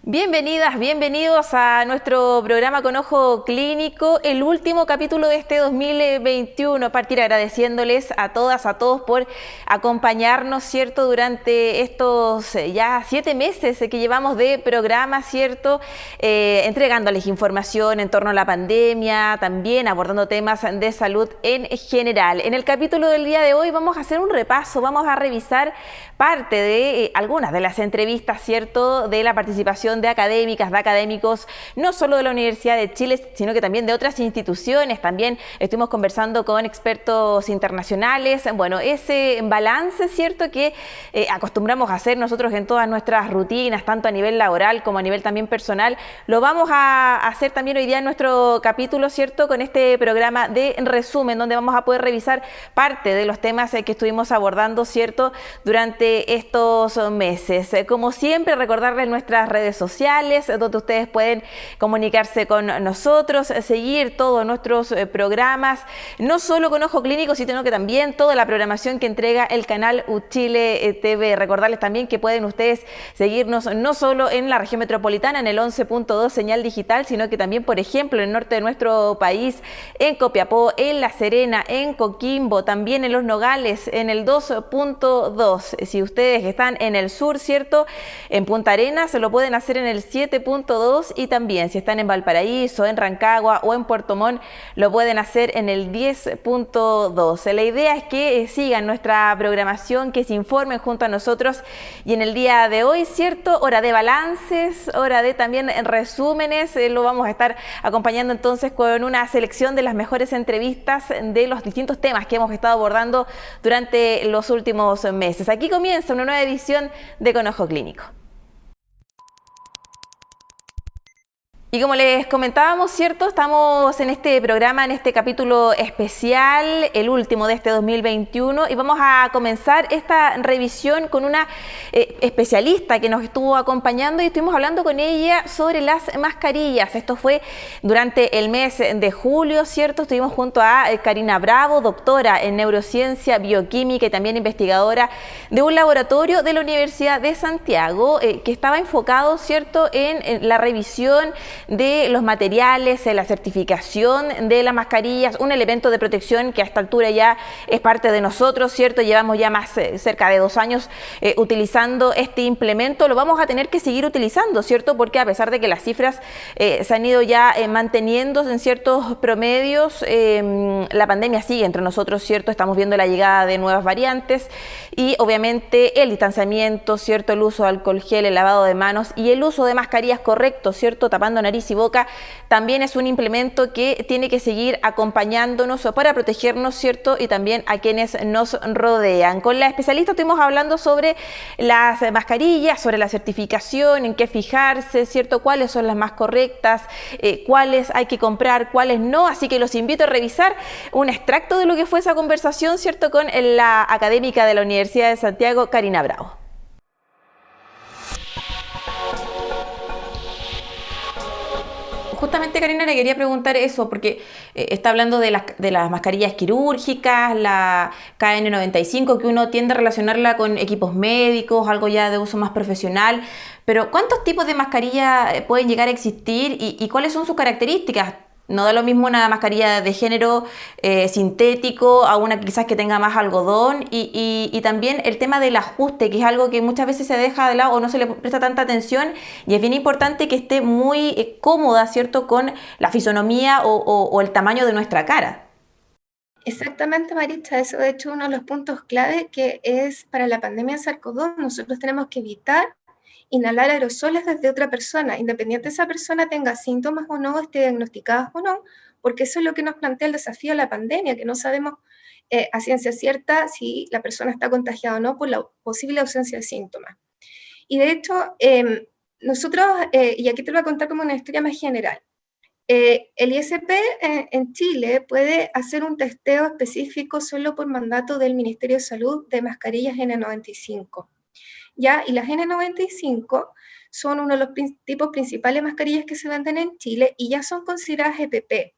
Bienvenidas, bienvenidos a nuestro programa con ojo clínico, el último capítulo de este 2021. Partir agradeciéndoles a todas, a todos por acompañarnos, ¿cierto? Durante estos ya 7 meses que llevamos de programa, ¿cierto? Entregándoles información en torno a la pandemia, también abordando temas de salud en general. En el capítulo del día de hoy vamos a hacer un repaso, vamos a revisar parte de algunas de las entrevistas, ¿cierto? De la participación de académicas, de académicos, no solo de la Universidad de Chile, sino que también de otras instituciones. También estuvimos conversando con expertos internacionales. Bueno, ese balance, ¿cierto?, que acostumbramos a hacer nosotros en todas nuestras rutinas, tanto a nivel laboral como a nivel también personal, lo vamos a hacer también hoy día en nuestro capítulo, ¿cierto?, con este programa de resumen, donde vamos a poder revisar parte de los temas que estuvimos abordando, ¿cierto?, durante estos meses. Como siempre, recordarles nuestras redes sociales, donde ustedes pueden comunicarse con nosotros, seguir todos nuestros programas, no solo con Ojo Clínico, sino que también toda la programación que entrega el canal Uchile TV. Recordarles también que pueden ustedes seguirnos no solo en la región metropolitana, en el 11.2 señal digital, sino que también, por ejemplo, en el norte de nuestro país, en Copiapó, en La Serena, en Coquimbo, también en Los Nogales, en el 2.2. Si ustedes están en el sur, ¿cierto?, en Punta Arenas, se lo pueden hacer en el 7.2, y también si están en Valparaíso, en Rancagua o en Puerto Montt, lo pueden hacer en el 10.2. La idea es que sigan nuestra programación, que se informen junto a nosotros, y en el día de hoy, ¿cierto?, hora de balances, hora de también resúmenes, lo vamos a estar acompañando entonces con una selección de las mejores entrevistas de los distintos temas que hemos estado abordando durante los últimos meses. Aquí comienza una nueva edición de Con Ojo Clínico. Y como les comentábamos, ¿cierto?, estamos en este programa, en este capítulo especial, el último de este 2021, y vamos a comenzar esta revisión con una especialista que nos estuvo acompañando, y estuvimos hablando con ella sobre las mascarillas. Esto fue durante el mes de julio, ¿cierto? Estuvimos junto a Karina Bravo, doctora en neurociencia bioquímica y también investigadora de un laboratorio de la Universidad de Santiago, que estaba enfocado, ¿cierto?, en la revisión de los materiales, la certificación de las mascarillas, un elemento de protección que a esta altura ya es parte de nosotros, ¿cierto? Llevamos ya más cerca de 2 años utilizando este implemento, lo vamos a tener que seguir utilizando, ¿cierto? Porque a pesar de que las cifras se han ido ya manteniendo en ciertos promedios, la pandemia sigue entre nosotros, ¿cierto? Estamos viendo la llegada de nuevas variantes y obviamente el distanciamiento, ¿cierto? El uso de alcohol gel, el lavado de manos y el uso de mascarillas correcto, ¿cierto? Tapando nariz y boca, también es un implemento que tiene que seguir acompañándonos para protegernos, ¿cierto? Y también a quienes nos rodean. Con la especialista estuvimos hablando sobre las mascarillas, sobre la certificación, en qué fijarse, ¿cierto? Cuáles son las más correctas, cuáles hay que comprar, cuáles no. Así que los invito a revisar un extracto de lo que fue esa conversación, ¿cierto?, con la académica de la Universidad de Santiago, Karina Bravo. Justamente, Karina, le quería preguntar eso, porque está hablando de las mascarillas quirúrgicas, la KN95, que uno tiende a relacionarla con equipos médicos, algo ya de uso más profesional, pero ¿cuántos tipos de mascarilla pueden llegar a existir y cuáles son sus características? No da lo mismo una mascarilla de género sintético a una quizás que tenga más algodón, y también el tema del ajuste, que es algo que muchas veces se deja de lado o no se le presta tanta atención, y es bien importante que esté muy cómoda, ¿cierto?, con la fisonomía o el tamaño de nuestra cara. Exactamente, Maritza, eso de hecho uno de los puntos clave que es para la pandemia de SARS-CoV-2, nosotros tenemos que evitar inhalar aerosoles desde otra persona, independiente de esa persona tenga síntomas o no, esté diagnosticada o no, porque eso es lo que nos plantea el desafío de la pandemia, que no sabemos a ciencia cierta si la persona está contagiada o no por la posible ausencia de síntomas. Y de hecho, nosotros, y aquí te lo voy a contar como una historia más general, el ISP en Chile puede hacer un testeo específico solo por mandato del Ministerio de Salud de mascarillas N95. ¿Ya? Y las N95 son uno de los tipos principales de mascarillas que se venden en Chile y ya son consideradas EPP.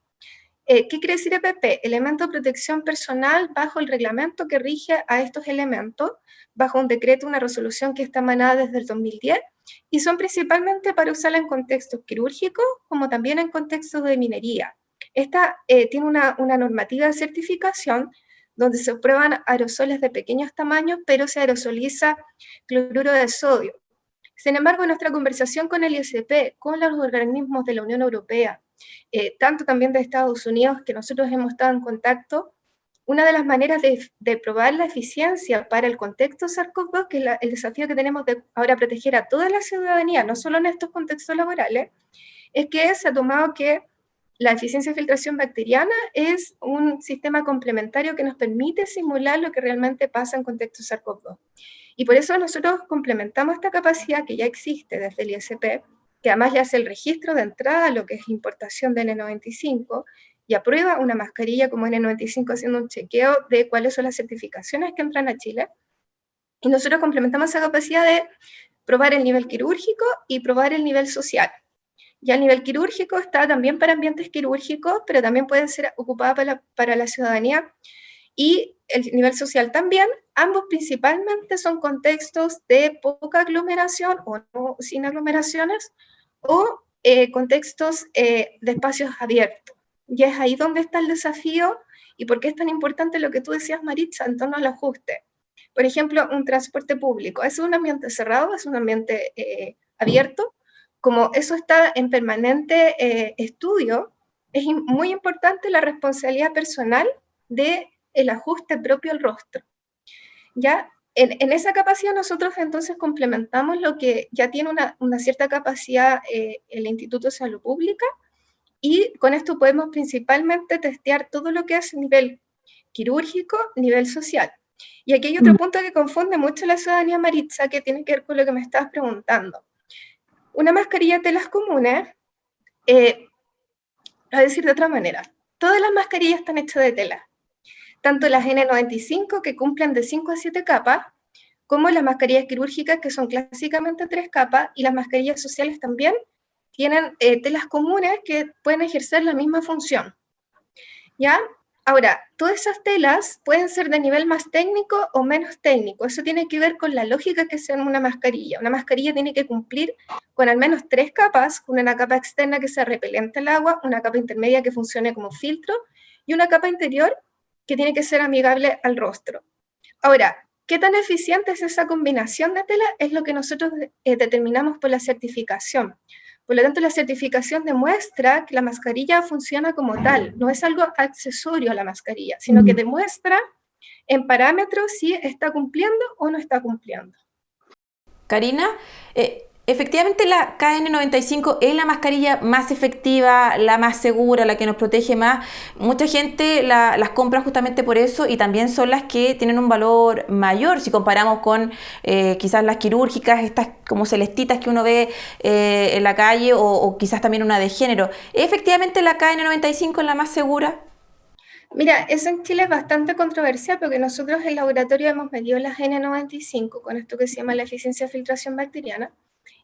¿Qué quiere decir EPP? Elemento de protección personal bajo el reglamento que rige a estos elementos, bajo un decreto, una resolución que está emanada desde el 2010, y son principalmente para usarla en contextos quirúrgicos, como también en contextos de minería. Esta tiene una normativa de certificación donde se prueban aerosoles de pequeños tamaños, pero se aerosoliza cloruro de sodio. Sin embargo, en nuestra conversación con el ISP, con los organismos de la Unión Europea, tanto también de Estados Unidos, que nosotros hemos estado en contacto, una de las maneras de probar la eficiencia para el contexto SARS-CoV-2, que es el desafío que tenemos de ahora proteger a toda la ciudadanía, no solo en estos contextos laborales, es que se ha tomado que la eficiencia de filtración bacteriana es un sistema complementario que nos permite simular lo que realmente pasa en contextos SARS-CoV-2. Y por eso nosotros complementamos esta capacidad que ya existe desde el ISP, que además le hace el registro de entrada a lo que es importación de N95 y aprueba una mascarilla como N95 haciendo un chequeo de cuáles son las certificaciones que entran a Chile. Y nosotros complementamos esa capacidad de probar el nivel quirúrgico y probar el nivel social. Ya el nivel quirúrgico está también para ambientes quirúrgicos, pero también puede ser ocupada para la ciudadanía. Y el nivel social también, ambos principalmente son contextos de poca aglomeración o no, sin aglomeraciones, o contextos de espacios abiertos. Y es ahí donde está el desafío y por qué es tan importante lo que tú decías, Maritza, en torno al ajuste. Por ejemplo, un transporte público, ¿es un ambiente cerrado, es un ambiente abierto? Como eso está en permanente estudio, es muy importante la responsabilidad personal de el ajuste propio al rostro. Ya en esa capacidad nosotros entonces complementamos lo que ya tiene una cierta capacidad el Instituto de Salud Pública, y con esto podemos principalmente testear todo lo que es nivel quirúrgico, nivel social. Y aquí hay otro punto que confunde mucho a la ciudadanía, Maritza, que tiene que ver con lo que me estabas preguntando. Una mascarilla de telas comunes, a decir de otra manera, todas las mascarillas están hechas de tela, tanto las N95 que cumplen de 5 a 7 capas, como las mascarillas quirúrgicas que son clásicamente 3 capas, y las mascarillas sociales también tienen telas comunes que pueden ejercer la misma función. ¿Ya? Ahora, todas esas telas pueden ser de nivel más técnico o menos técnico. Eso tiene que ver con la lógica que sea una mascarilla. Una mascarilla tiene que cumplir con al menos 3 capas, con una capa externa que sea repelente al agua, una capa intermedia que funcione como filtro y una capa interior que tiene que ser amigable al rostro. Ahora, ¿qué tan eficiente es esa combinación de tela? Es lo que nosotros determinamos por la certificación. Por lo tanto, la certificación demuestra que la mascarilla funciona como tal, no es algo accesorio a la mascarilla, sino que demuestra en parámetros si está cumpliendo o no está cumpliendo. Karina, efectivamente la KN95 es la mascarilla más efectiva, la más segura, la que nos protege más. Mucha gente las compra justamente por eso, y también son las que tienen un valor mayor si comparamos con quizás las quirúrgicas, estas como celestitas que uno ve en la calle, o quizás también una de género. ¿Efectivamente la KN95 es la más segura? Mira, eso en Chile es bastante controversial porque nosotros en el laboratorio hemos medido las N95 con esto que se llama la eficiencia de filtración bacteriana,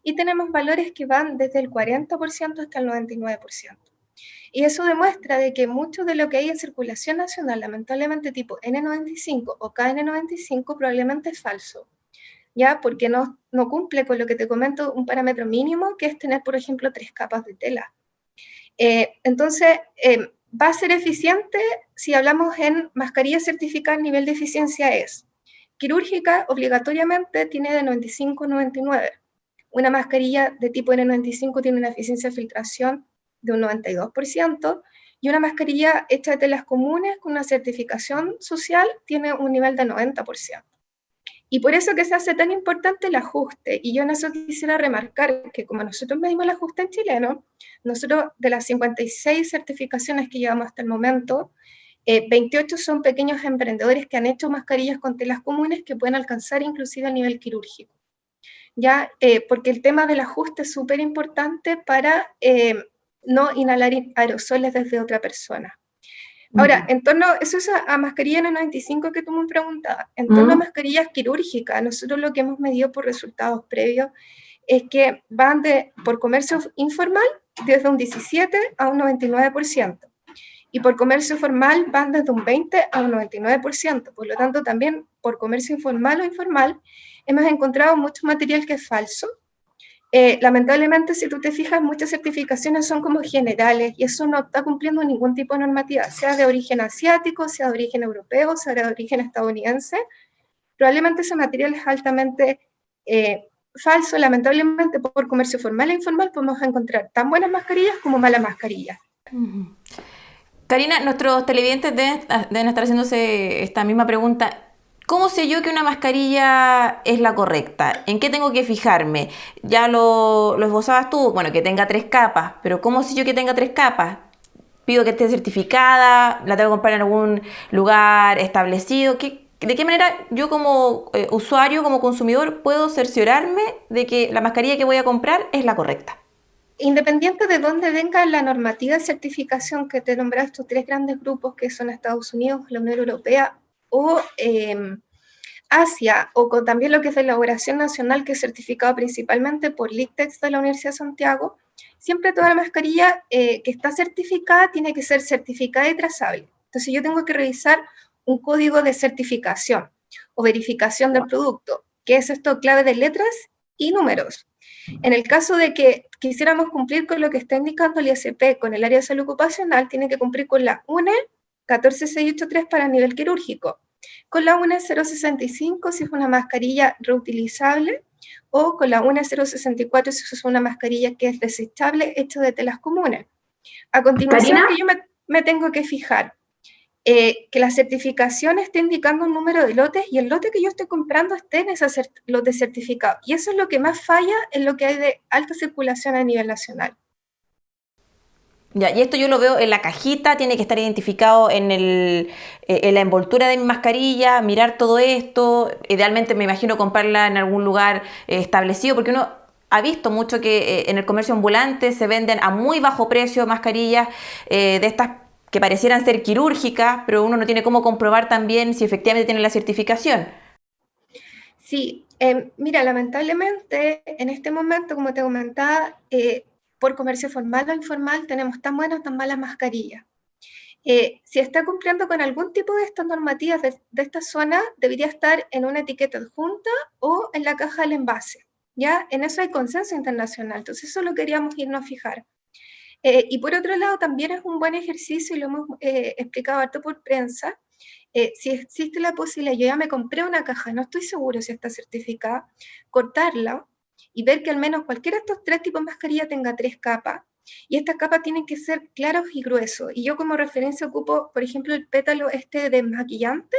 y tenemos valores que van desde el 40% hasta el 99%. Y eso demuestra de que mucho de lo que hay en circulación nacional, lamentablemente tipo N95 o KN95, probablemente es falso, ¿ya? Porque no cumple con lo que te comento, un parámetro mínimo, que es tener, por ejemplo, 3 capas de tela. Entonces, va a ser eficiente si hablamos en mascarilla certificada. El nivel de eficiencia es quirúrgica, obligatoriamente tiene de 95 a 99. Una mascarilla de tipo N95 tiene una eficiencia de filtración de un 92%, y una mascarilla hecha de telas comunes con una certificación social tiene un nivel de 90%. Y por eso que se hace tan importante el ajuste. Y yo en eso quisiera remarcar que como nosotros medimos el ajuste en chileno, nosotros de las 56 certificaciones que llevamos hasta el momento, 28 son pequeños emprendedores que han hecho mascarillas con telas comunes que pueden alcanzar inclusive el nivel quirúrgico. ¿Ya? Porque el tema del ajuste es súper importante para no inhalar aerosoles desde otra persona. Ahora, en torno, eso es a mascarilla N95 que tú me preguntabas. En torno a mascarillas quirúrgicas, nosotros lo que hemos medido por resultados previos es que van por comercio informal desde un 17 a un 99%. y por comercio formal van desde un 20 a un 99%. Por lo tanto, también por comercio informal o informal hemos encontrado mucho material que es falso. Lamentablemente, si tú te fijas, muchas certificaciones son como generales y eso no está cumpliendo ningún tipo de normativa, sea de origen asiático, sea de origen europeo, sea de origen estadounidense. Probablemente ese material es altamente falso. Lamentablemente, por comercio formal e informal podemos encontrar tan buenas mascarillas como malas mascarillas. Karina, nuestros televidentes deben estar haciéndose esta misma pregunta. ¿Cómo sé yo que una mascarilla es la correcta? ¿En qué tengo que fijarme? Ya lo esbozabas tú, bueno, que tenga 3 capas, pero ¿cómo sé yo que tenga 3 capas? ¿Pido que esté certificada? ¿La tengo que comprar en algún lugar establecido? ¿De qué manera yo como usuario, como consumidor, puedo cerciorarme de que la mascarilla que voy a comprar es la correcta? Independiente de dónde venga la normativa de certificación que te nombras, estos 3 grandes grupos que son Estados Unidos, la Unión Europea o Asia, o con también lo que es de elaboración nacional, que es certificado principalmente por LICTEX de la Universidad de Santiago, siempre toda la mascarilla que está certificada tiene que ser certificada y trazable. Entonces yo tengo que revisar un código de certificación o verificación del producto, que es esto, clave de letras y números. En el caso de que quisiéramos cumplir con lo que está indicando el ISP con el área de salud ocupacional, tiene que cumplir con la UNE 14683 para nivel quirúrgico, con la UNE 065 si es una mascarilla reutilizable, o con la UNE 064 si es una mascarilla que es desechable, hecha de telas comunes. A continuación, que yo me tengo que fijar que la certificación esté indicando un número de lotes y el lote que yo estoy comprando esté en ese lote certificado. Y eso es lo que más falla en lo que hay de alta circulación a nivel nacional. Ya, y esto yo lo veo en la cajita, tiene que estar identificado en la envoltura de mi mascarilla, mirar todo esto. Idealmente me imagino comprarla en algún lugar establecido, porque uno ha visto mucho que en el comercio ambulante se venden a muy bajo precio mascarillas de estas que parecieran ser quirúrgicas, pero uno no tiene cómo comprobar también si efectivamente tiene la certificación. Sí, mira, lamentablemente en este momento, como te comentaba, por comercio formal o informal tenemos tan buenas o tan malas mascarillas. Si está cumpliendo con algún tipo de estas normativas de esta zona, debería estar en una etiqueta adjunta o en la caja del envase. ¿Ya? En eso hay consenso internacional, entonces eso lo queríamos irnos a fijar. Y por otro lado, también es un buen ejercicio, y lo hemos explicado harto por prensa, si existe la posibilidad, yo ya me compré una caja, no estoy seguro si está certificada, cortarla y ver que al menos cualquiera de estos 3 tipos de mascarilla tenga 3 capas, y estas capas tienen que ser claros y gruesos. Y yo como referencia ocupo, por ejemplo, el pétalo desmaquillante,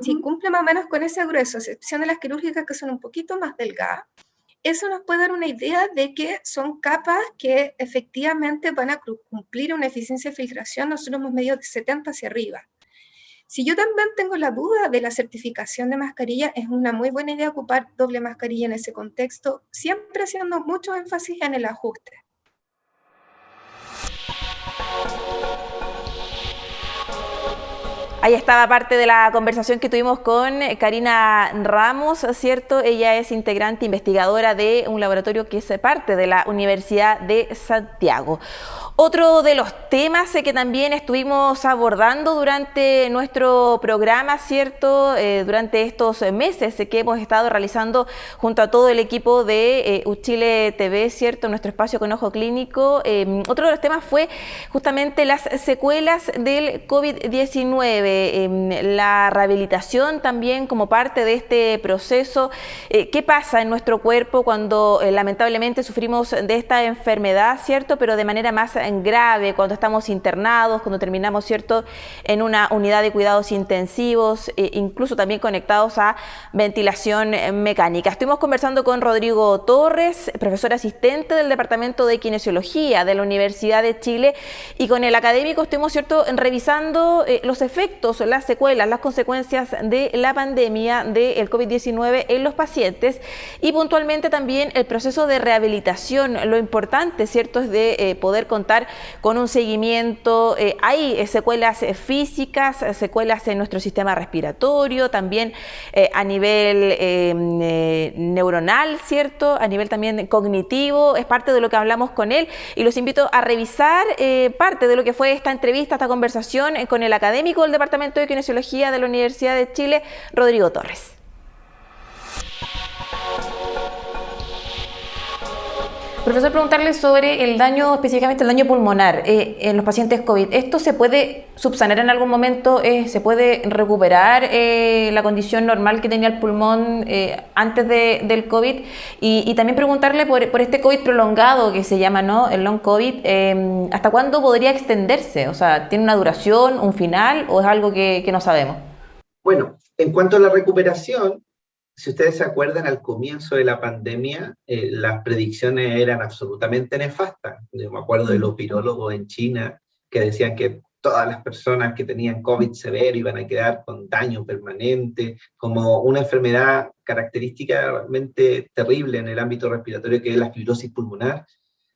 si cumple más o menos con ese grueso, a excepción de las quirúrgicas que son un poquito más delgadas. Eso nos puede dar una idea de que son capas que efectivamente van a cumplir una eficiencia de filtración. Nosotros hemos medido de 70 hacia arriba. Si yo también tengo la duda de la certificación de mascarilla, es una muy buena idea ocupar doble mascarilla en ese contexto, siempre haciendo mucho énfasis en el ajuste. Ahí estaba parte de la conversación que tuvimos con Karina Ramos, ¿cierto? Ella es integrante investigadora de un laboratorio que es parte de la Universidad de Santiago. Otro de los temas que también estuvimos abordando durante nuestro programa, ¿cierto? Durante estos meses que hemos estado realizando junto a todo el equipo de Uchile TV, ¿cierto? Nuestro espacio con ojo clínico. Otro de los temas fue justamente las secuelas del COVID-19, la rehabilitación también como parte de este proceso. ¿Qué pasa en nuestro cuerpo cuando lamentablemente sufrimos de esta enfermedad, ¿cierto? Pero de manera más grave, cuando estamos internados, cuando terminamos, ¿cierto?, en una unidad de cuidados intensivos, incluso también conectados a ventilación mecánica. Estuvimos conversando con Rodrigo Torres, profesor asistente del Departamento de Kinesiología de la Universidad de Chile, y con el académico estuvimos, ¿cierto?, revisando los efectos, las secuelas, las consecuencias de la pandemia del COVID-19 en los pacientes y puntualmente también el proceso de rehabilitación. Lo importante, ¿cierto?, es de poder contar contar con un seguimiento. Hay secuelas físicas, secuelas en nuestro sistema respiratorio, también a nivel neuronal, ¿cierto? A nivel también cognitivo, es parte de lo que hablamos con él, y los invito a revisar parte de lo que fue esta entrevista, esta conversación con el académico del Departamento de Kinesiología de la Universidad de Chile, Rodrigo Torres. Profesor, preguntarle sobre el daño, específicamente el daño pulmonar en los pacientes COVID. ¿Esto se puede subsanar en algún momento? ¿Se puede recuperar la condición normal que tenía el pulmón antes del COVID? Y también preguntarle por este COVID prolongado que se llama, ¿no?, el long COVID. ¿Hasta cuándo podría extenderse? O sea, ¿tiene una duración, un final, o es algo que no sabemos? Bueno, en cuanto a la recuperación, si ustedes se acuerdan, al comienzo de la pandemia, las predicciones eran absolutamente nefastas. Yo me acuerdo de los virólogos en China que decían que todas las personas que tenían COVID severo iban a quedar con daño permanente, como una enfermedad característica realmente terrible en el ámbito respiratorio, que es la fibrosis pulmonar.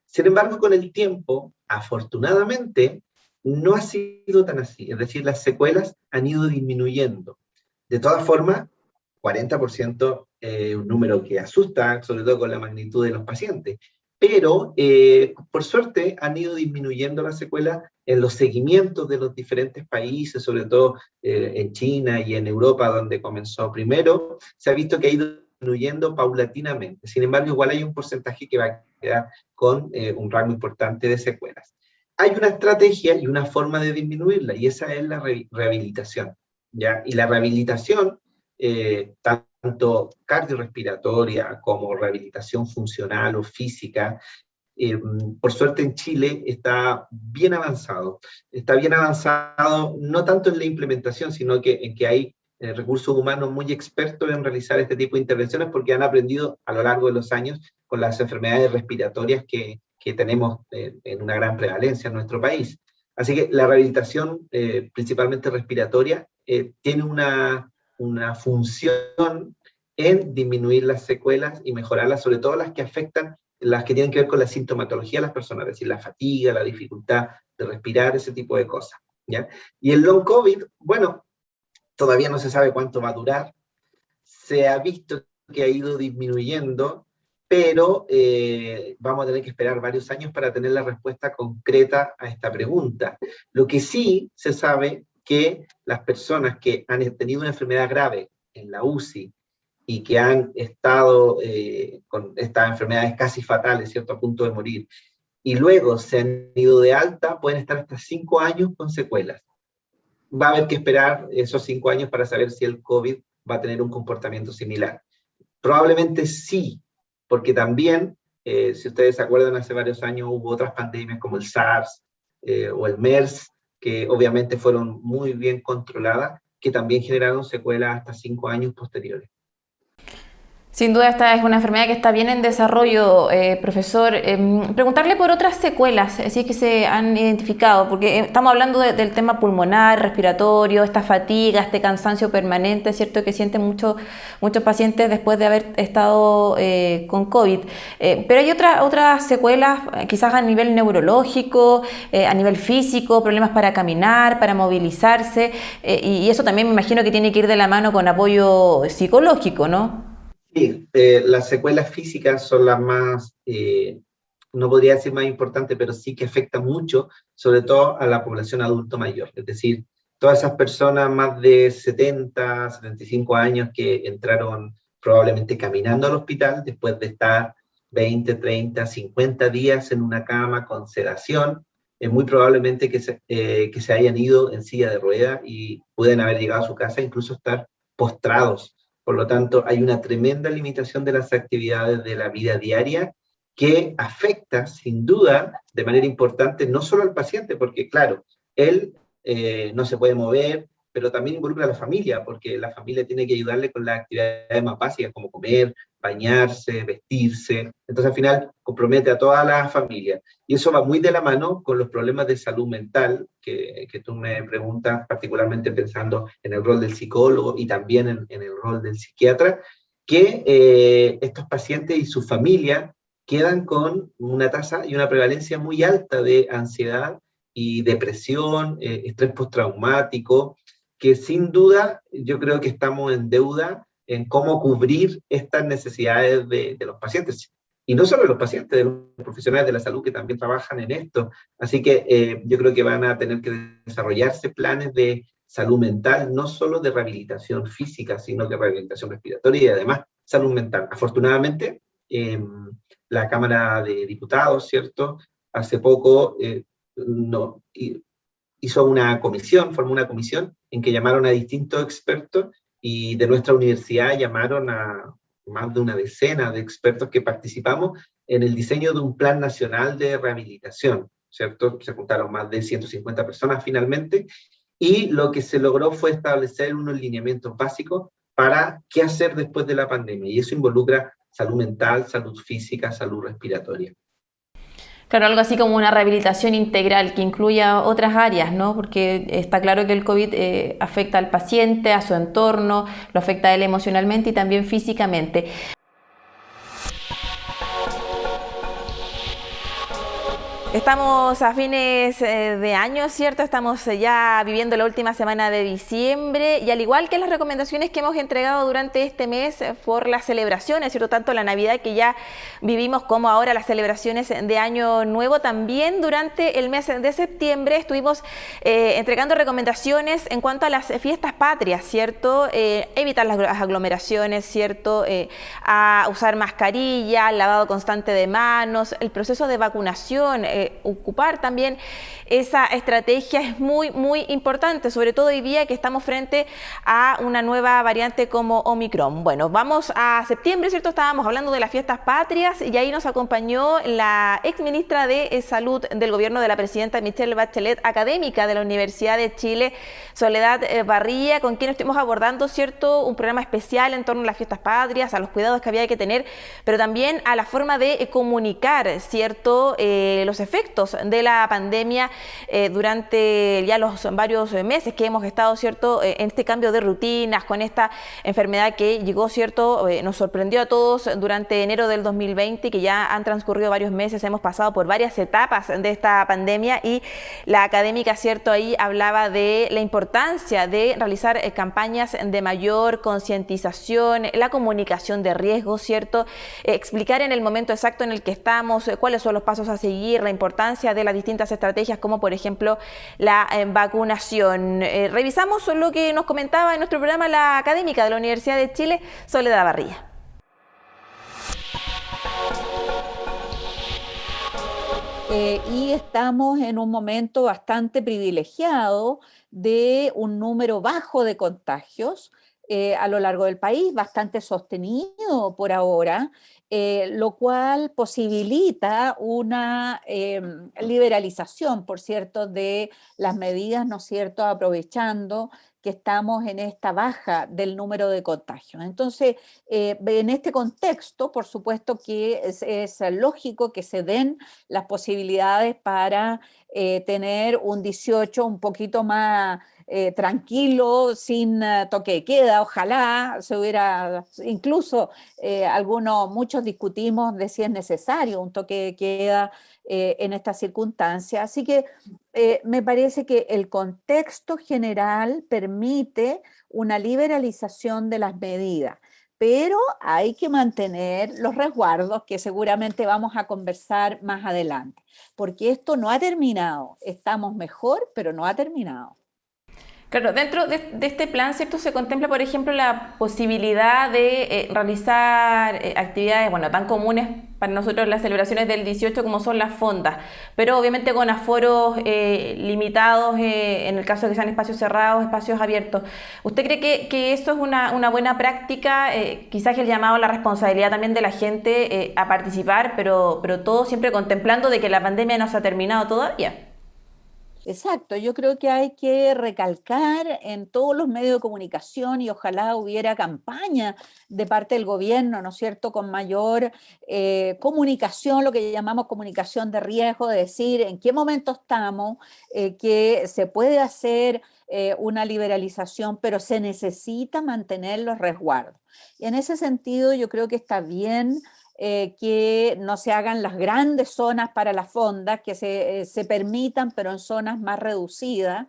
Sin embargo, con el tiempo, afortunadamente, no ha sido tan así. Es decir, las secuelas han ido disminuyendo. De todas formas, 40% un número que asusta, sobre todo con la magnitud de los pacientes. Pero, por suerte, han ido disminuyendo las secuelas en los seguimientos de los diferentes países, sobre todo en China y en Europa, donde comenzó primero. Se ha visto que ha ido disminuyendo paulatinamente. Sin embargo, igual hay un porcentaje que va a quedar con un rango importante de secuelas. Hay una estrategia y una forma de disminuirla, y esa es la rehabilitación, ¿ya? Y la rehabilitación, tanto cardiorrespiratoria como rehabilitación funcional o física, por suerte en Chile está bien avanzado. Está bien avanzado no tanto en la implementación, sino que en que hay recursos humanos muy expertos en realizar este tipo de intervenciones, porque han aprendido a lo largo de los años con las enfermedades respiratorias que tenemos en una gran prevalencia en nuestro país. Así que la rehabilitación, principalmente respiratoria, tiene una función en disminuir las secuelas y mejorarlas, sobre todo las que afectan, las que tienen que ver con la sintomatología de las personas, es decir, la fatiga, la dificultad de respirar, ese tipo de cosas, ¿ya? Y el long COVID, bueno, todavía no se sabe cuánto va a durar. Se ha visto que ha ido disminuyendo, pero vamos a tener que esperar varios años para tener la respuesta concreta a esta pregunta. Lo que sí se sabe que las personas que han tenido una enfermedad grave en la UCI y que han estado con estas enfermedades casi fatales, ¿cierto?, a punto de morir, y luego se han ido de alta, pueden estar hasta 5 años con secuelas. Va a haber que esperar esos 5 años para saber si el COVID va a tener un comportamiento similar. Probablemente sí, porque también, si ustedes se acuerdan, hace varios años hubo otras pandemias como el SARS o el MERS, que obviamente fueron muy bien controladas, que también generaron secuelas hasta 5 años posteriores. Sin duda esta es una enfermedad que está bien en desarrollo, profesor. Preguntarle por otras secuelas, si es que se han identificado, porque estamos hablando del tema pulmonar, respiratorio, esta fatiga, este cansancio permanente, ¿cierto?, que sienten muchos pacientes después de haber estado con COVID. Pero hay otras secuelas, quizás a nivel neurológico, a nivel físico, problemas para caminar, para movilizarse, y eso también me imagino que tiene que ir de la mano con apoyo psicológico, ¿no? Sí, las secuelas físicas son las más, no podría decir más importantes, pero sí que afectan mucho, sobre todo a la población adulto mayor. Es decir, todas esas personas más de 70, 75 años que entraron probablemente caminando al hospital después de estar 20, 30, 50 días en una cama con sedación, es muy probablemente que se hayan ido en silla de ruedas y pueden haber llegado a su casa e incluso estar postrados. Por lo tanto, hay una tremenda limitación de las actividades de la vida diaria que afecta, sin duda, de manera importante, no solo al paciente, porque claro, él no se puede mover, pero también involucra a la familia, porque la familia tiene que ayudarle con las actividades más básicas, como comer, bañarse, vestirse. Entonces, al final, compromete a toda la familia. Y eso va muy de la mano con los problemas de salud mental, que tú me preguntas, particularmente pensando en el rol del psicólogo y también en el rol del psiquiatra, que estos pacientes y su familia quedan con una tasa y una prevalencia muy alta de ansiedad y depresión, estrés postraumático, que sin duda yo creo que estamos en deuda en cómo cubrir estas necesidades de los pacientes. Y no solo de los pacientes, de los profesionales de la salud que también trabajan en esto. Así que yo creo que van a tener que desarrollarse planes de salud mental, no solo de rehabilitación física, sino de rehabilitación respiratoria y además salud mental. Afortunadamente, la Cámara de Diputados, ¿cierto? Hace poco no, hizo una comisión, formó una comisión en que llamaron a distintos expertos y de nuestra universidad llamaron a más de una decena de expertos que participamos en el diseño de un plan nacional de rehabilitación, ¿cierto? Se juntaron más de 150 personas finalmente y lo que se logró fue establecer unos lineamientos básicos para qué hacer después de la pandemia y eso involucra salud mental, salud física, salud respiratoria. Claro, algo así como una rehabilitación integral que incluya otras áreas, ¿no? Porque está claro que el COVID afecta al paciente, a su entorno, lo afecta a él emocionalmente y también físicamente. Estamos a fines de año, ¿cierto? Estamos ya viviendo la última semana de diciembre y al igual que las recomendaciones que hemos entregado durante este mes por las celebraciones, ¿cierto? Tanto la Navidad que ya vivimos como ahora las celebraciones de Año Nuevo, también durante el mes de septiembre estuvimos entregando recomendaciones en cuanto a las fiestas patrias, ¿cierto? Evitar las aglomeraciones, ¿cierto? A usar mascarilla, lavado constante de manos, el proceso de vacunación, ocupar también esa estrategia es muy, muy importante, sobre todo hoy día que estamos frente a una nueva variante como Omicron. Bueno, vamos a septiembre, ¿cierto? Estábamos hablando de las fiestas patrias y ahí nos acompañó la ex ministra de Salud del gobierno de la presidenta Michelle Bachelet, académica de la Universidad de Chile, Soledad Barría, con quien estuvimos abordando, ¿cierto? Un programa especial en torno a las fiestas patrias, a los cuidados que había que tener, pero también a la forma de comunicar, ¿cierto? Los efectos de la pandemia durante ya los varios meses que hemos estado, ¿cierto? En este cambio de rutinas, con esta enfermedad que llegó, ¿cierto? Nos sorprendió a todos durante enero del 2020, que ya han transcurrido varios meses, hemos pasado por varias etapas de esta pandemia y la académica, ¿cierto? Ahí hablaba de la importancia de realizar campañas de mayor concientización, la comunicación de riesgos, ¿cierto? Explicar en el momento exacto en el que estamos, cuáles son los pasos a seguir, la importancia de las distintas estrategias, como por ejemplo la vacunación. Revisamos lo que nos comentaba en nuestro programa la académica de la Universidad de Chile, Soledad Barría. Y estamos en un momento bastante privilegiado de un número bajo de contagios a lo largo del país, bastante sostenido por ahora, lo cual posibilita una liberalización, por cierto, de las medidas, ¿no es cierto?, aprovechando que estamos en esta baja del número de contagios. Entonces, en este contexto, por supuesto que es lógico que se den las posibilidades para tener un 18 un poquito más tranquilo, sin toque de queda. Ojalá se hubiera, incluso muchos discutimos de si es necesario un toque de queda en estas circunstancias. Así que me parece que el contexto general permite una liberalización de las medidas, pero hay que mantener los resguardos que seguramente vamos a conversar más adelante, porque esto no ha terminado. Estamos mejor, pero no ha terminado. Claro, dentro de este plan, ¿cierto? Se contempla, por ejemplo, la posibilidad de realizar actividades, bueno, tan comunes para nosotros las celebraciones del 18 como son las fondas, pero obviamente con aforos limitados, en el caso de que sean espacios cerrados, espacios abiertos. ¿Usted cree que eso es una buena práctica? Quizás el llamado a la responsabilidad también de la gente a participar, pero todo siempre contemplando de que la pandemia no se ha terminado todavía. Exacto, yo creo que hay que recalcar en todos los medios de comunicación y ojalá hubiera campaña de parte del gobierno, ¿no es cierto?, con mayor comunicación, lo que llamamos comunicación de riesgo, de decir en qué momento estamos, que se puede hacer una liberalización, pero se necesita mantener los resguardos. Y en ese sentido yo creo que está bien que no se hagan las grandes zonas para las fondas, que se permitan, pero en zonas más reducidas,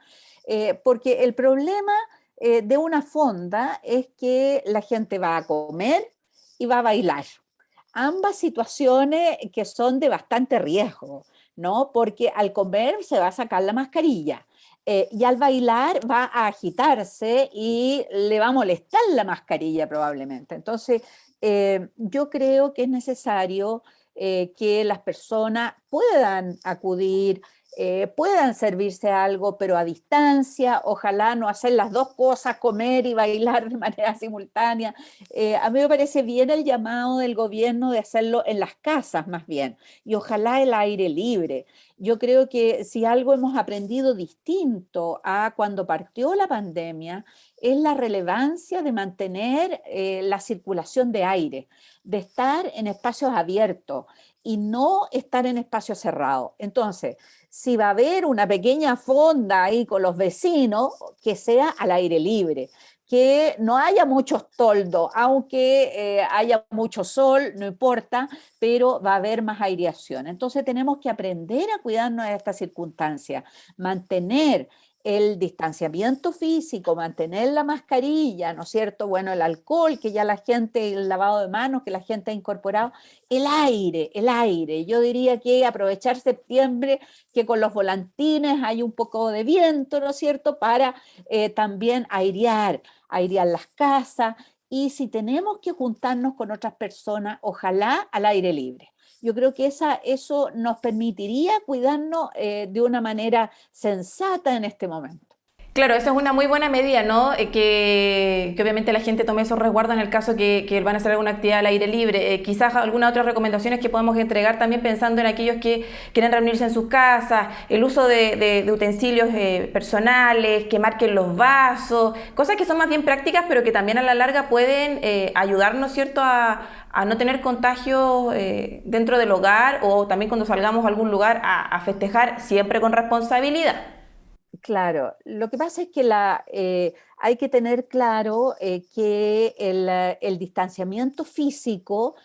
porque el problema de una fonda es que la gente va a comer y va a bailar. Ambas situaciones que son de bastante riesgo, ¿no? Porque al comer se va a sacar la mascarilla y al bailar va a agitarse y le va a molestar la mascarilla probablemente. Entonces, yo creo que es necesario que las personas puedan acudir, puedan servirse algo, pero a distancia, ojalá no hacer las dos cosas, comer y bailar de manera simultánea. A mí me parece bien el llamado del gobierno de hacerlo en las casas más bien, y ojalá el aire libre. Yo creo que si algo hemos aprendido distinto a cuando partió la pandemia, es la relevancia de mantener la circulación de aire, de estar en espacios abiertos y no estar en espacios cerrados. Entonces, si va a haber una pequeña fonda ahí con los vecinos, que sea al aire libre, que no haya muchos toldos, aunque haya mucho sol, no importa, pero va a haber más aireación. Entonces tenemos que aprender a cuidarnos de esta circunstancia, mantener el distanciamiento físico, mantener la mascarilla, ¿no es cierto? Bueno, el alcohol que ya la gente, el lavado de manos que la gente ha incorporado, el aire. Yo diría que aprovechar septiembre, que con los volantines hay un poco de viento, ¿no es cierto? Para también airear las casas, y si tenemos que juntarnos con otras personas, ojalá al aire libre. Yo creo que eso nos permitiría cuidarnos de una manera sensata en este momento. Claro, eso es una muy buena medida, ¿no? Que obviamente la gente tome esos resguardos en el caso que van a hacer alguna actividad al aire libre. Quizás algunas otras recomendaciones que podemos entregar también pensando en aquellos que quieren reunirse en sus casas, el uso de utensilios personales, que marquen los vasos, cosas que son más bien prácticas, pero que también a la larga pueden ayudarnos, ¿cierto?, a no tener contagios dentro del hogar, o también cuando salgamos a algún lugar a festejar, siempre con responsabilidad. Claro, lo que pasa es que hay que tener claro que el distanciamiento físico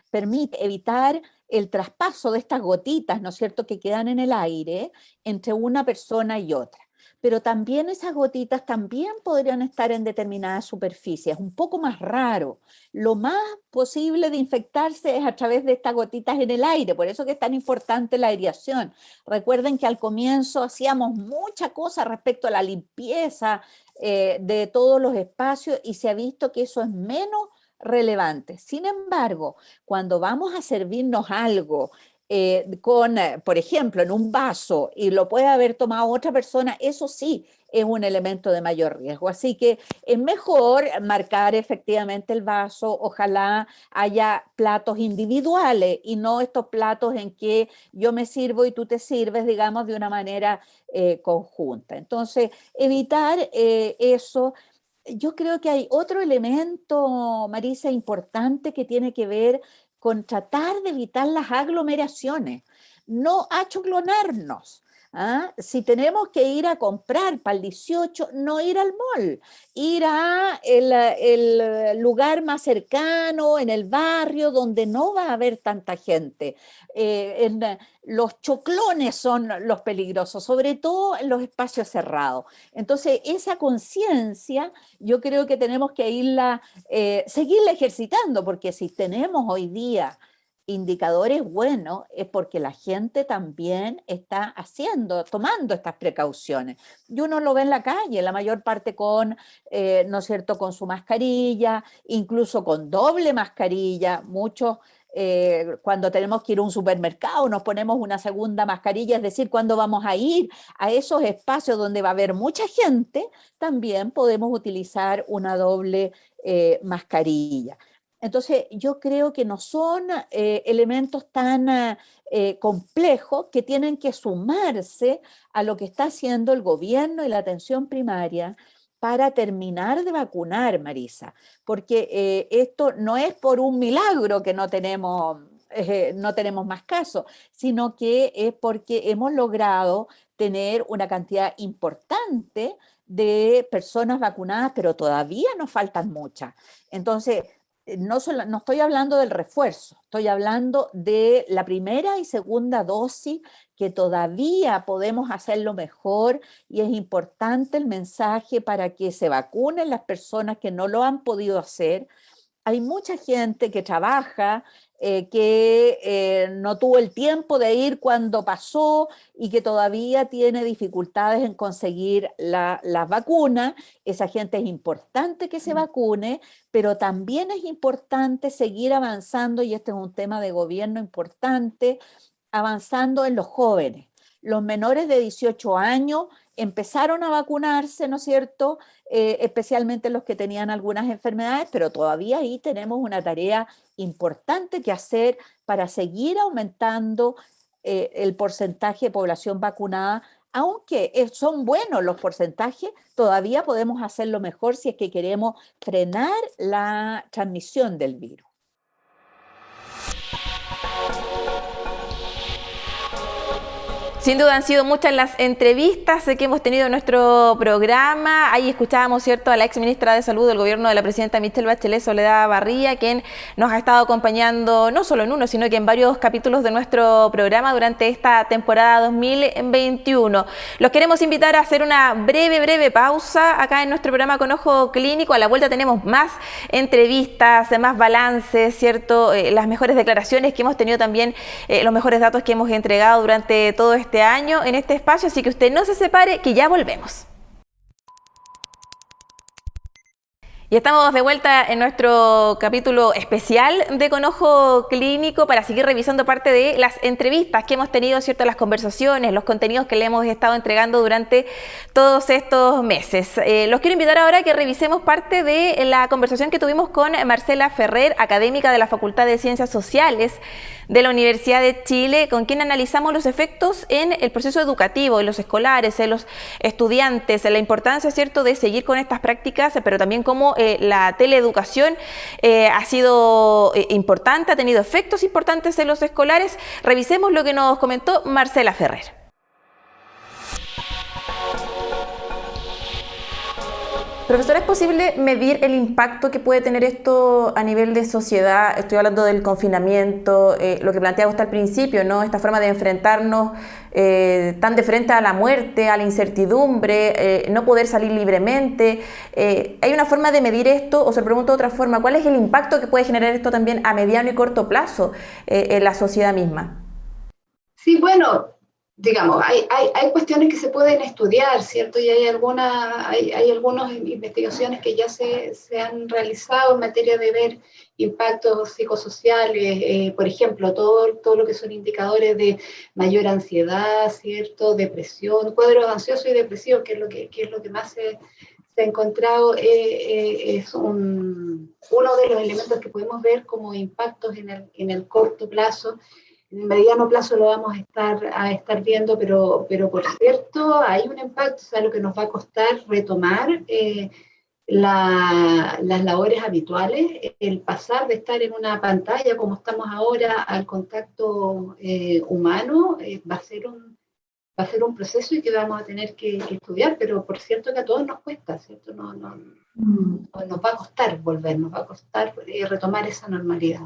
permite evitar el traspaso de estas gotitas, ¿no es cierto?, que quedan en el aire entre una persona y otra. Pero también esas gotitas también podrían estar en determinadas superficies, un poco más raro. Lo más posible de infectarse es a través de estas gotitas en el aire, por eso que es tan importante la aireación. Recuerden que al comienzo hacíamos mucha cosa respecto a la limpieza de todos los espacios, y se ha visto que eso es menos relevante. Sin embargo, cuando vamos a servirnos algo por ejemplo, en un vaso, y lo puede haber tomado otra persona, eso sí es un elemento de mayor riesgo. Así que es mejor marcar efectivamente el vaso. Ojalá haya platos individuales y no estos platos en que yo me sirvo y tú te sirves, digamos, de una manera conjunta. Entonces, evitar eso. Yo creo que hay otro elemento, Marisa, importante, que tiene que ver con tratar de evitar las aglomeraciones, no achoclonarnos. ¿Ah? Si tenemos que ir a comprar para el 18, no ir al mall, ir a el lugar más cercano, en el barrio, donde no va a haber tanta gente. Los choclones son los peligrosos, sobre todo en los espacios cerrados. Entonces, esa conciencia yo creo que tenemos que seguirla ejercitando, porque si tenemos hoy día indicadores buenos, es porque la gente también está tomando estas precauciones. Y uno lo ve en la calle, la mayor parte ¿no es cierto?, con su mascarilla, incluso con doble mascarilla. Muchos, cuando tenemos que ir a un supermercado, nos ponemos una segunda mascarilla, es decir, cuando vamos a ir a esos espacios donde va a haber mucha gente, también podemos utilizar una doble mascarilla. Entonces, yo creo que no son elementos tan complejos, que tienen que sumarse a lo que está haciendo el gobierno y la atención primaria para terminar de vacunar, Marisa, porque esto no es por un milagro que no tenemos más casos, sino que es porque hemos logrado tener una cantidad importante de personas vacunadas, pero todavía nos faltan muchas. Entonces, no estoy hablando del refuerzo, estoy hablando de la primera y segunda dosis, que todavía podemos hacerlo mejor, y es importante el mensaje para que se vacunen las personas que no lo han podido hacer. Hay mucha gente que trabaja, que no tuvo el tiempo de ir cuando pasó y que todavía tiene dificultades en conseguir las vacunas. Esa gente es importante que se vacune, pero también es importante seguir avanzando, y este es un tema de gobierno importante, avanzando en los jóvenes. Los menores de 18 años empezaron a vacunarse, ¿no es cierto? Especialmente los que tenían algunas enfermedades, pero todavía ahí tenemos una tarea importante que hacer para seguir aumentando el porcentaje de población vacunada. Aunque son buenos los porcentajes, todavía podemos hacerlo mejor si es que queremos frenar la transmisión del virus. Sin duda han sido muchas las entrevistas que hemos tenido en nuestro programa. Ahí escuchábamos, ¿cierto?, a la ex ministra de Salud del gobierno de la presidenta Michelle Bachelet, Soledad Barría, quien nos ha estado acompañando no solo en uno, sino que en varios capítulos de nuestro programa durante esta temporada 2021. Los queremos invitar a hacer una breve pausa acá en nuestro programa Con Ojo Clínico. A la vuelta tenemos más entrevistas, más balances, ¿cierto?, las mejores declaraciones que hemos tenido también, los mejores datos que hemos entregado durante todo este año en este espacio, así que usted no se separe, que ya volvemos. Y estamos de vuelta en nuestro capítulo especial de Con Ojo Clínico para seguir revisando parte de las entrevistas que hemos tenido, ¿cierto?, las conversaciones, los contenidos que le hemos estado entregando durante todos estos meses. Los quiero invitar ahora a que revisemos parte de la conversación que tuvimos con Marcela Ferrer, académica de la Facultad de Ciencias Sociales de la Universidad de Chile, con quien analizamos los efectos en el proceso educativo, en los escolares, en los estudiantes, en la importancia, ¿cierto?, de seguir con estas prácticas, pero también cómo la teleeducación ha sido importante, ha tenido efectos importantes en los escolares. Revisemos lo que nos comentó Marcela Ferrer. Profesora, ¿es posible medir el impacto que puede tener esto a nivel de sociedad? Estoy hablando del confinamiento, lo que planteaba usted al principio, ¿no? Esta forma de enfrentarnos tan de frente a la muerte, a la incertidumbre, no poder salir libremente. ¿Hay una forma de medir esto? O se pregunta de otra forma, ¿cuál es el impacto que puede generar esto también a mediano y corto plazo en la sociedad misma? Sí, bueno, digamos, hay cuestiones que se pueden estudiar, ¿cierto? Y hay algunas investigaciones que ya se han realizado en materia de ver impactos psicosociales, por ejemplo, todo lo que son indicadores de mayor ansiedad, ¿cierto? Depresión, cuadros ansiosos y depresivos, que es lo que más se ha encontrado, es uno de los elementos que podemos ver como impactos en el corto plazo. En el mediano plazo lo vamos a estar viendo, pero por cierto, hay un impacto, o sea, lo que nos va a costar retomar las labores habituales, el pasar de estar en una pantalla como estamos ahora al contacto humano, va a ser un proceso y que vamos a tener que estudiar, pero por cierto que a todos nos cuesta, ¿cierto? Nos va a costar volver, nos va a costar retomar esa normalidad.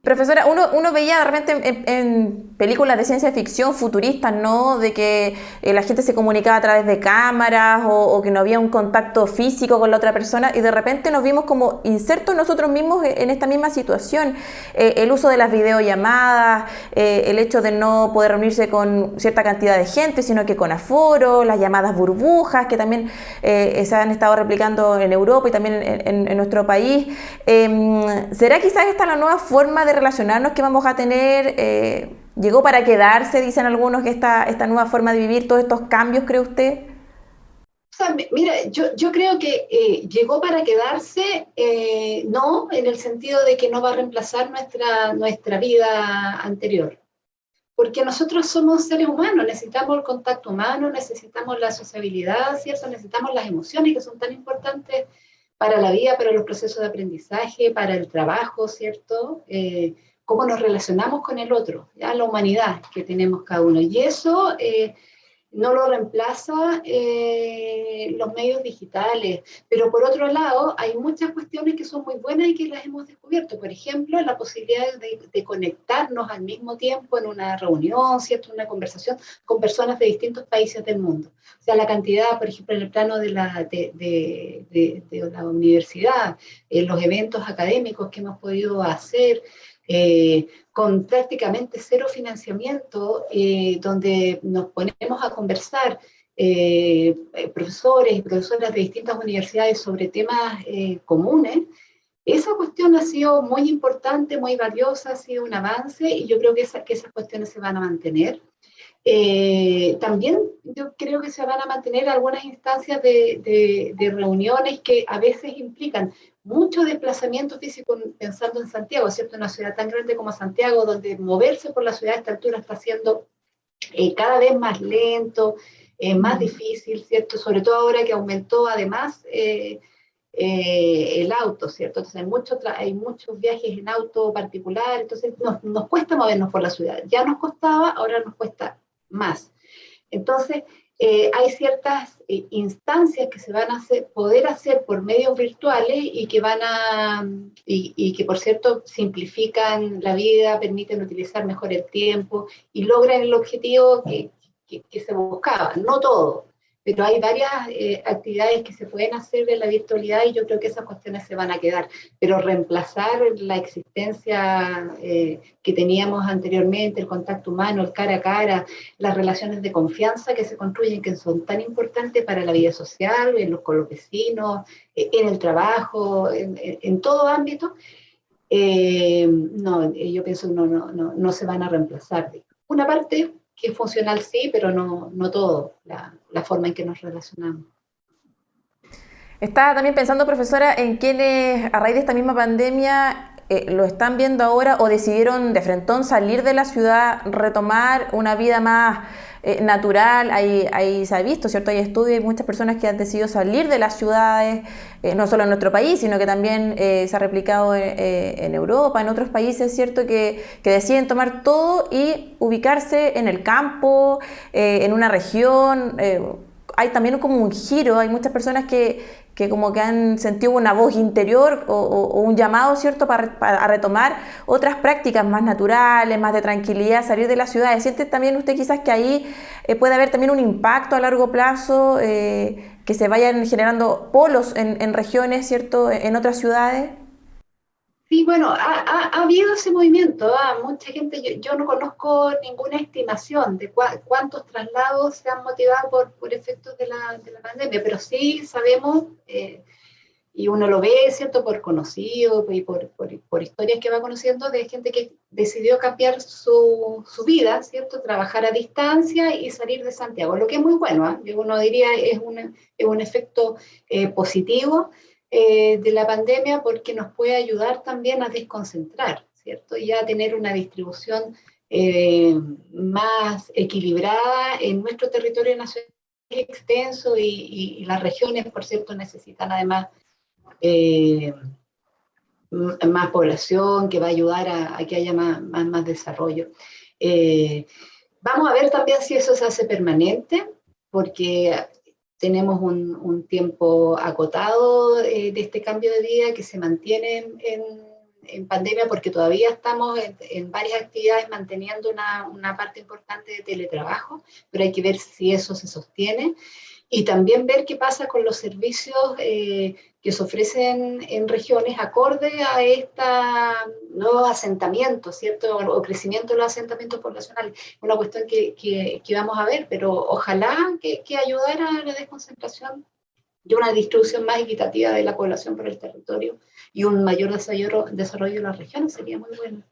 Profesora, uno veía de repente en películas de ciencia ficción futuristas, ¿no?, de que la gente se comunicaba a través de cámaras o que no había un contacto físico con la otra persona, y de repente nos vimos como insertos nosotros mismos en esta misma situación. El uso de las videollamadas, el hecho de no poder reunirse con cierta cantidad de gente, sino que con aforo, las llamadas burbujas, que también se han estado replicando en Europa y también en nuestro país. ¿Será quizás esta la nueva forma de relacionarnos que vamos a tener? ¿Llegó para quedarse, dicen algunos, que esta nueva forma de vivir, todos estos cambios, cree usted? O sea, mira, yo creo que llegó para quedarse, no en el sentido de que no va a reemplazar nuestra vida anterior, porque nosotros somos seres humanos, necesitamos el contacto humano, necesitamos la sociabilidad, ¿cierto? Necesitamos las emociones que son tan importantes para la vida, para los procesos de aprendizaje, para el trabajo, ¿cierto? Cómo nos relacionamos con el otro, ¿ya? La humanidad que tenemos cada uno. Y eso no lo reemplaza los medios digitales, pero por otro lado hay muchas cuestiones que son muy buenas y que las hemos descubierto. Por ejemplo, la posibilidad de conectarnos al mismo tiempo en una reunión, ¿cierto? Una conversación con personas de distintos países del mundo. O sea, la cantidad, por ejemplo, en el plano de la universidad, los eventos académicos que hemos podido hacer, con prácticamente cero financiamiento, donde nos ponemos a conversar profesores y profesoras de distintas universidades sobre temas comunes. Esa cuestión ha sido muy importante, muy valiosa, ha sido un avance y yo creo que esas cuestiones se van a mantener. También yo creo que se van a mantener algunas instancias de reuniones que a veces implican mucho desplazamiento físico, pensando en Santiago, ¿cierto? Una ciudad tan grande como Santiago, donde moverse por la ciudad a esta altura está siendo cada vez más lento, más difícil, ¿cierto? Sobre todo ahora que aumentó además el auto, ¿cierto? Entonces hay muchos viajes en auto particular, entonces nos cuesta movernos por la ciudad. Ya nos costaba, ahora nos cuesta más. Entonces, hay ciertas instancias que se van a poder hacer por medios virtuales y que por cierto simplifican la vida, permiten utilizar mejor el tiempo y logran el objetivo que se buscaba. No todo, pero hay varias actividades que se pueden hacer en la virtualidad y yo creo que esas cuestiones se van a quedar. Pero reemplazar la existencia que teníamos anteriormente, el contacto humano, el cara a cara, las relaciones de confianza que se construyen, que son tan importantes para la vida social, con los vecinos, en el trabajo, en todo ámbito, no, yo pienso que no se van a reemplazar. Una parte que es funcional sí, pero no todo, la forma en que nos relacionamos. Estaba también pensando, profesora, en quienes a raíz de esta misma pandemia lo están viendo ahora o decidieron de frentón salir de la ciudad, retomar una vida más natural. Ahí se ha visto, ¿cierto? Hay estudios y muchas personas que han decidido salir de las ciudades, no solo en nuestro país, sino que también se ha replicado en Europa, en otros países, ¿cierto? Que deciden tomar todo y ubicarse en el campo, en una región. Hay también como un giro, hay muchas personas que como que han sentido una voz interior o un llamado, ¿cierto?, para retomar otras prácticas más naturales, más de tranquilidad, salir de las ciudades. ¿Siente también usted quizás que ahí puede haber también un impacto a largo plazo, que se vayan generando polos en regiones, ¿cierto?, en otras ciudades? Sí, bueno, ha habido ese movimiento. Mucha gente, yo no conozco ninguna estimación de cuántos traslados se han motivado por efectos de la pandemia, pero sí sabemos, y uno lo ve, ¿cierto?, por conocido y por historias que va conociendo de gente que decidió cambiar su vida, ¿cierto?, trabajar a distancia y salir de Santiago, lo que es muy bueno, uno diría es un efecto positivo de la pandemia, porque nos puede ayudar también a desconcentrar, ¿cierto? Y a tener una distribución más equilibrada en nuestro territorio nacional extenso y las regiones, por cierto, necesitan además más población, que va a ayudar a que haya más desarrollo. Vamos a ver también si eso se hace permanente, porque tenemos un tiempo acotado de este cambio de vida que se mantiene en pandemia, porque todavía estamos en varias actividades manteniendo una parte importante de teletrabajo, pero hay que ver si eso se sostiene. Y también ver qué pasa con los servicios que se ofrecen en regiones acorde a nuevos asentamientos, ¿cierto? O crecimiento de los asentamientos poblacionales. Una cuestión que vamos a ver, pero ojalá que ayudara a la desconcentración y una distribución más equitativa de la población por el territorio y un mayor desarrollo de las regiones sería muy bueno.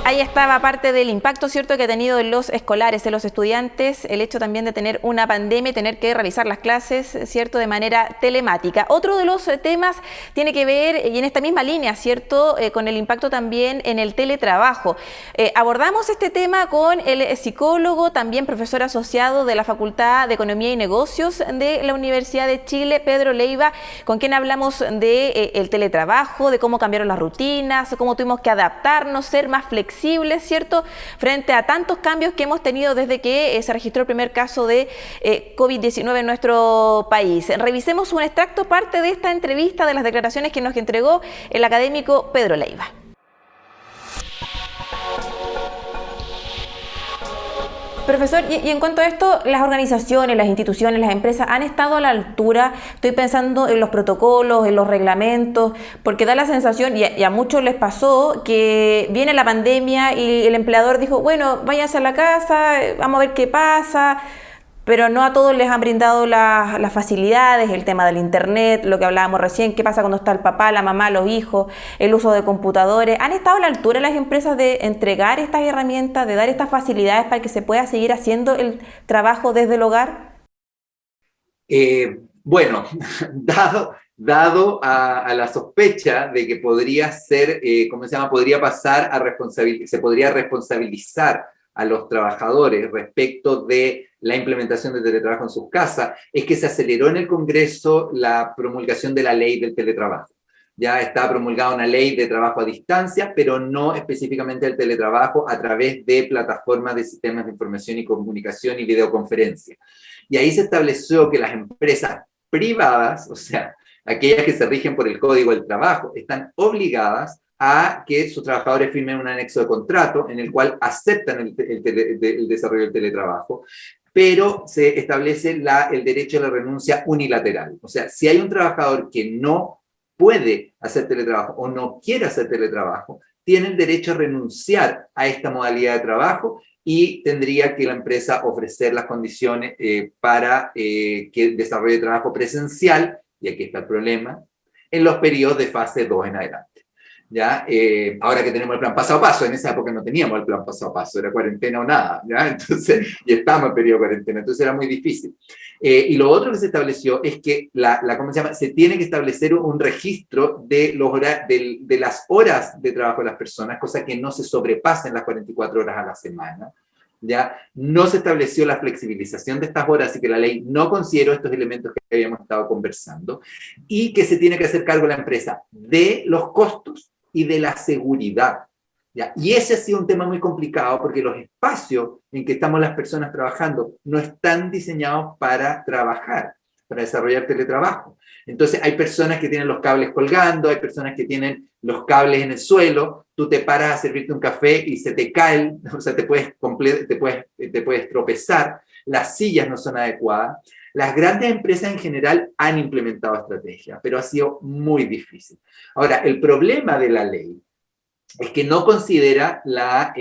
Ahí estaba parte del impacto, ¿cierto?, que ha tenido en los escolares, en los estudiantes, el hecho también de tener una pandemia y tener que realizar las clases, ¿cierto?, de manera telemática. Otro de los temas tiene que ver, y en esta misma línea, ¿cierto?, con el impacto también en el teletrabajo. Abordamos este tema con el psicólogo, también profesor asociado de la Facultad de Economía y Negocios de la Universidad de Chile, Pedro Leiva, con quien hablamos de el teletrabajo, de cómo cambiaron las rutinas, cómo tuvimos que adaptarnos, ser más flexibles flexibles, ¿cierto?, frente a tantos cambios que hemos tenido desde que se registró el primer caso de COVID-19 en nuestro país. Revisemos un extracto, parte de esta entrevista, de las declaraciones que nos entregó el académico Pedro Leiva. Profesor, y en cuanto a esto, las organizaciones, las instituciones, las empresas han estado a la altura. Estoy pensando en los protocolos, en los reglamentos, porque da la sensación, y a muchos les pasó, que viene la pandemia y el empleador dijo, bueno, váyanse a la casa, vamos a ver qué pasa, pero no a todos les han brindado las facilidades, el tema del internet, lo que hablábamos recién, qué pasa cuando está el papá, la mamá, los hijos, el uso de computadores. ¿Han estado a la altura las empresas de entregar estas herramientas, de dar estas facilidades para que se pueda seguir haciendo el trabajo desde el hogar? Bueno, dado a la sospecha de que podría ser, podría pasar se podría responsabilizar a los trabajadores respecto de la implementación del teletrabajo en sus casas, es que se aceleró en el Congreso la promulgación de la ley del teletrabajo. Ya está promulgada una ley de trabajo a distancia, pero no específicamente el teletrabajo a través de plataformas de sistemas de información y comunicación y videoconferencia. Y ahí se estableció que las empresas privadas, o sea, aquellas que se rigen por el Código del Trabajo, están obligadas a que sus trabajadores firmen un anexo de contrato en el cual aceptan el desarrollo del teletrabajo, pero se establece el derecho a la renuncia unilateral. O sea, si hay un trabajador que no puede hacer teletrabajo o no quiere hacer teletrabajo, tiene el derecho a renunciar a esta modalidad de trabajo y tendría que la empresa ofrecer las condiciones para que desarrolle trabajo presencial, y aquí está el problema, en los periodos de fase 2 en adelante. ¿Ya? Ahora que tenemos el plan paso a paso, en esa época no teníamos el plan paso a paso, era cuarentena o nada, ¿ya? Entonces, y estábamos en periodo de cuarentena, entonces era muy difícil. Y lo otro que se estableció es que ¿cómo se llama? Se tiene que establecer un registro de las horas de trabajo de las personas, cosa que no se sobrepasen las 44 horas a la semana. ¿Ya? No se estableció la flexibilización de estas horas, así que la ley no consideró estos elementos que habíamos estado conversando, y que se tiene que hacer cargo la empresa de los costos y de la seguridad. ¿Ya? Y ese ha sido un tema muy complicado porque los espacios en que estamos las personas trabajando no están diseñados para trabajar, para desarrollar teletrabajo. Entonces hay personas que tienen los cables colgando, hay personas que tienen los cables en el suelo, tú te paras a servirte un café y se te cae, o sea, te puedes tropezar, las sillas no son adecuadas. Las grandes empresas en general han implementado estrategias, pero ha sido muy difícil. Ahora, el problema de la ley es que no considera la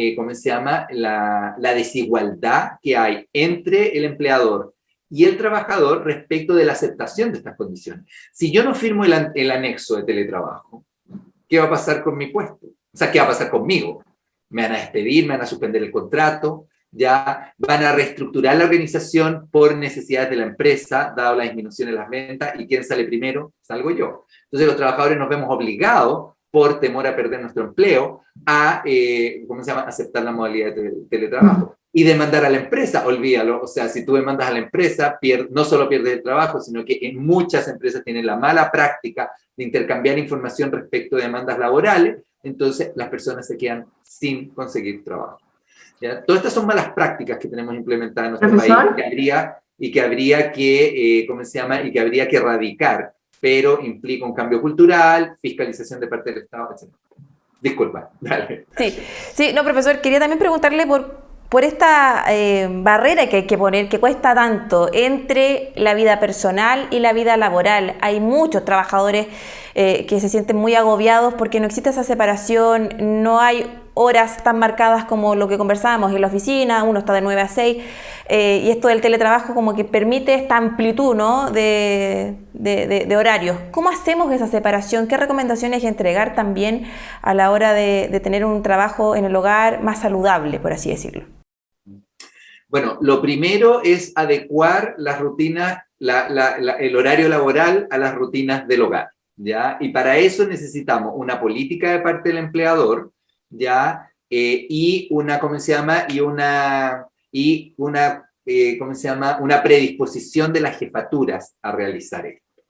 desigualdad que hay entre el empleador y el trabajador respecto de la aceptación de estas condiciones. Si yo no firmo el anexo de teletrabajo, ¿qué va a pasar con mi puesto? O sea, ¿qué va a pasar conmigo? ¿Me van a despedir? ¿Me van a suspender el contrato? ¿Ya van a reestructurar la organización por necesidades de la empresa, dado la disminución en las ventas? ¿Y quién sale primero? Salgo yo. Entonces los trabajadores nos vemos obligados, por temor a perder nuestro empleo, a aceptar la modalidad de teletrabajo. Y demandar a la empresa, olvídalo. O sea, si tú demandas a la empresa, no solo pierdes el trabajo, sino que en muchas empresas tienen la mala práctica de intercambiar información respecto de demandas laborales, entonces las personas se quedan sin conseguir trabajo. ¿Ya? Todas estas son malas prácticas que tenemos implementadas en nuestro país y que habría que erradicar, pero implica un cambio cultural, fiscalización de parte del Estado, etc. Disculpa, dale. Sí, no, profesor, quería también preguntarle por esta barrera que hay que poner, que cuesta tanto entre la vida personal y la vida laboral. Hay muchos trabajadores que se sienten muy agobiados porque no existe esa separación, no hay horas tan marcadas como lo que conversábamos en la oficina, uno está de 9 a 6, y esto del teletrabajo como que permite esta amplitud, ¿no?, de horarios. ¿Cómo hacemos esa separación? ¿Qué recomendaciones hay que entregar también a la hora de tener un trabajo en el hogar más saludable, por así decirlo? Bueno, lo primero es adecuar las rutinas, el horario laboral a las rutinas del hogar, ¿ya? Y para eso necesitamos una política de parte del empleador, ¿ya? Y una predisposición de las jefaturas a realizar esto,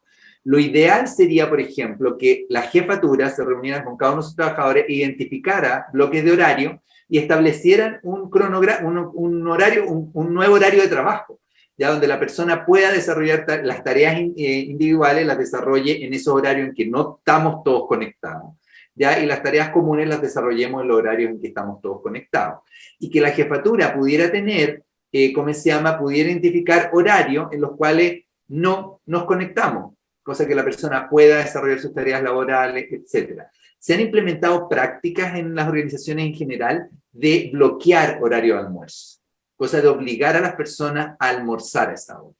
Lo ideal sería, por ejemplo, que la jefatura se reuniera con cada uno de sus trabajadores e identificara bloques de horario y establecieran un nuevo horario de trabajo, ya donde la persona pueda desarrollar las tareas individuales, las desarrolle en esos horarios en que no estamos todos conectados, ya, y las tareas comunes las desarrollemos en los horarios en que estamos todos conectados. Y que la jefatura pudiera tener, pudiera identificar horarios en los cuales no nos conectamos, cosa que la persona pueda desarrollar sus tareas laborales, etc. Se han implementado prácticas en las organizaciones en general de bloquear horario de almuerzo, cosa de obligar a las personas a almorzar a esa hora,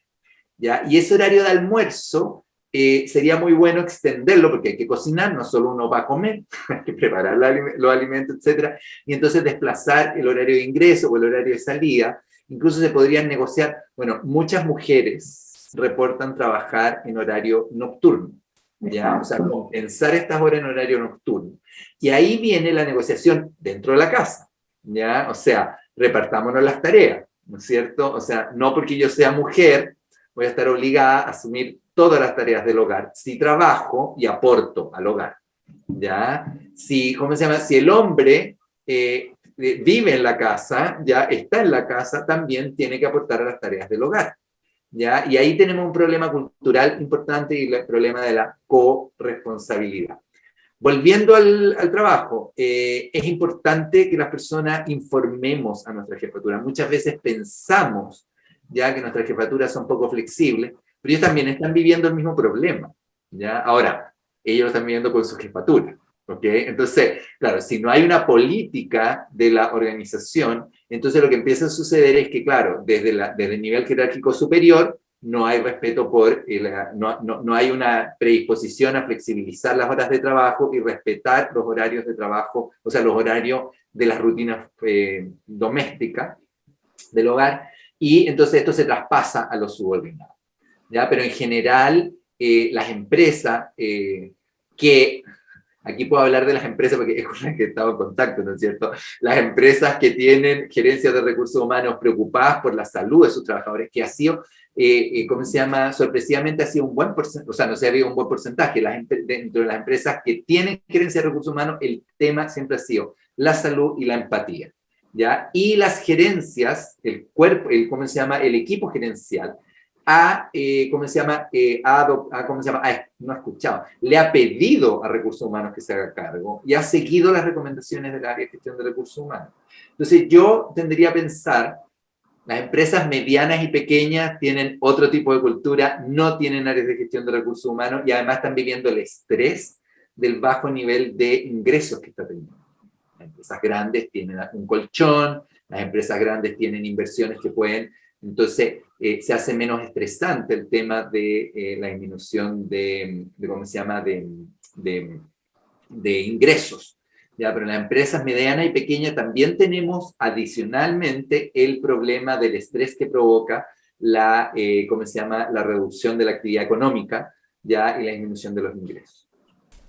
¿ya? Y ese horario de almuerzo sería muy bueno extenderlo, porque hay que cocinar, no solo uno va a comer, hay que preparar los alimentos, etc. Y entonces desplazar el horario de ingreso o el horario de salida. Incluso se podrían negociar, bueno, muchas mujeres reportan trabajar en horario nocturno, ¿ya? O sea, compensar estas horas en horario nocturno. Y ahí viene la negociación dentro de la casa, ¿ya? O sea, repartámonos las tareas, ¿no es cierto? O sea, no porque yo sea mujer voy a estar obligada a asumir todas las tareas del hogar. Si trabajo y aporto al hogar, ¿ya? Si, ¿cómo se llama? Si el hombre vive en la casa, ya está en la casa, también tiene que aportar a las tareas del hogar, ¿ya? Y ahí tenemos un problema cultural importante y el problema de la corresponsabilidad. Volviendo al trabajo, es importante que las personas informemos a nuestra jefatura. Muchas veces pensamos ya que nuestras jefaturas son poco flexibles, pero ellos también están viviendo el mismo problema, ¿ya? Ahora, ellos lo están viviendo con su jefatura, ¿ok? Entonces, claro, si no hay una política de la organización, entonces lo que empieza a suceder es que, claro, desde el nivel jerárquico superior, no hay respeto no hay una predisposición a flexibilizar las horas de trabajo y respetar los horarios de trabajo, o sea, los horarios de las rutinas domésticas del hogar, y entonces esto se traspasa a los subordinados, ¿ya? Pero en general, las empresas que... Aquí puedo hablar de las empresas porque es con las que he estado en contacto, ¿no es cierto? Las empresas que tienen gerencias de recursos humanos preocupadas por la salud de sus trabajadores, que ha sido, ¿cómo se llama? Sorpresivamente ha sido un buen porcentaje, o sea, no se ha habido un buen porcentaje. Dentro de las empresas que tienen gerencia de recursos humanos, el tema siempre ha sido la salud y la empatía, ¿ya? Y las gerencias, ¿cómo se llama? El equipo gerencial, no ha escuchado, le ha pedido a recursos humanos que se haga cargo y ha seguido las recomendaciones del área de gestión de recursos humanos. Entonces yo tendría a pensar, las empresas medianas y pequeñas tienen otro tipo de cultura, no tienen áreas de gestión de recursos humanos y además están viviendo el estrés del bajo nivel de ingresos que está teniendo. Las empresas grandes tienen un colchón, las empresas grandes tienen inversiones que pueden... Entonces, se hace menos estresante el tema de la disminución ¿cómo se llama?, de ingresos, ¿ya? Pero en las empresas medianas y pequeñas también tenemos adicionalmente el problema del estrés que provoca ¿cómo se llama?, la reducción de la actividad económica, ¿ya? Y la disminución de los ingresos.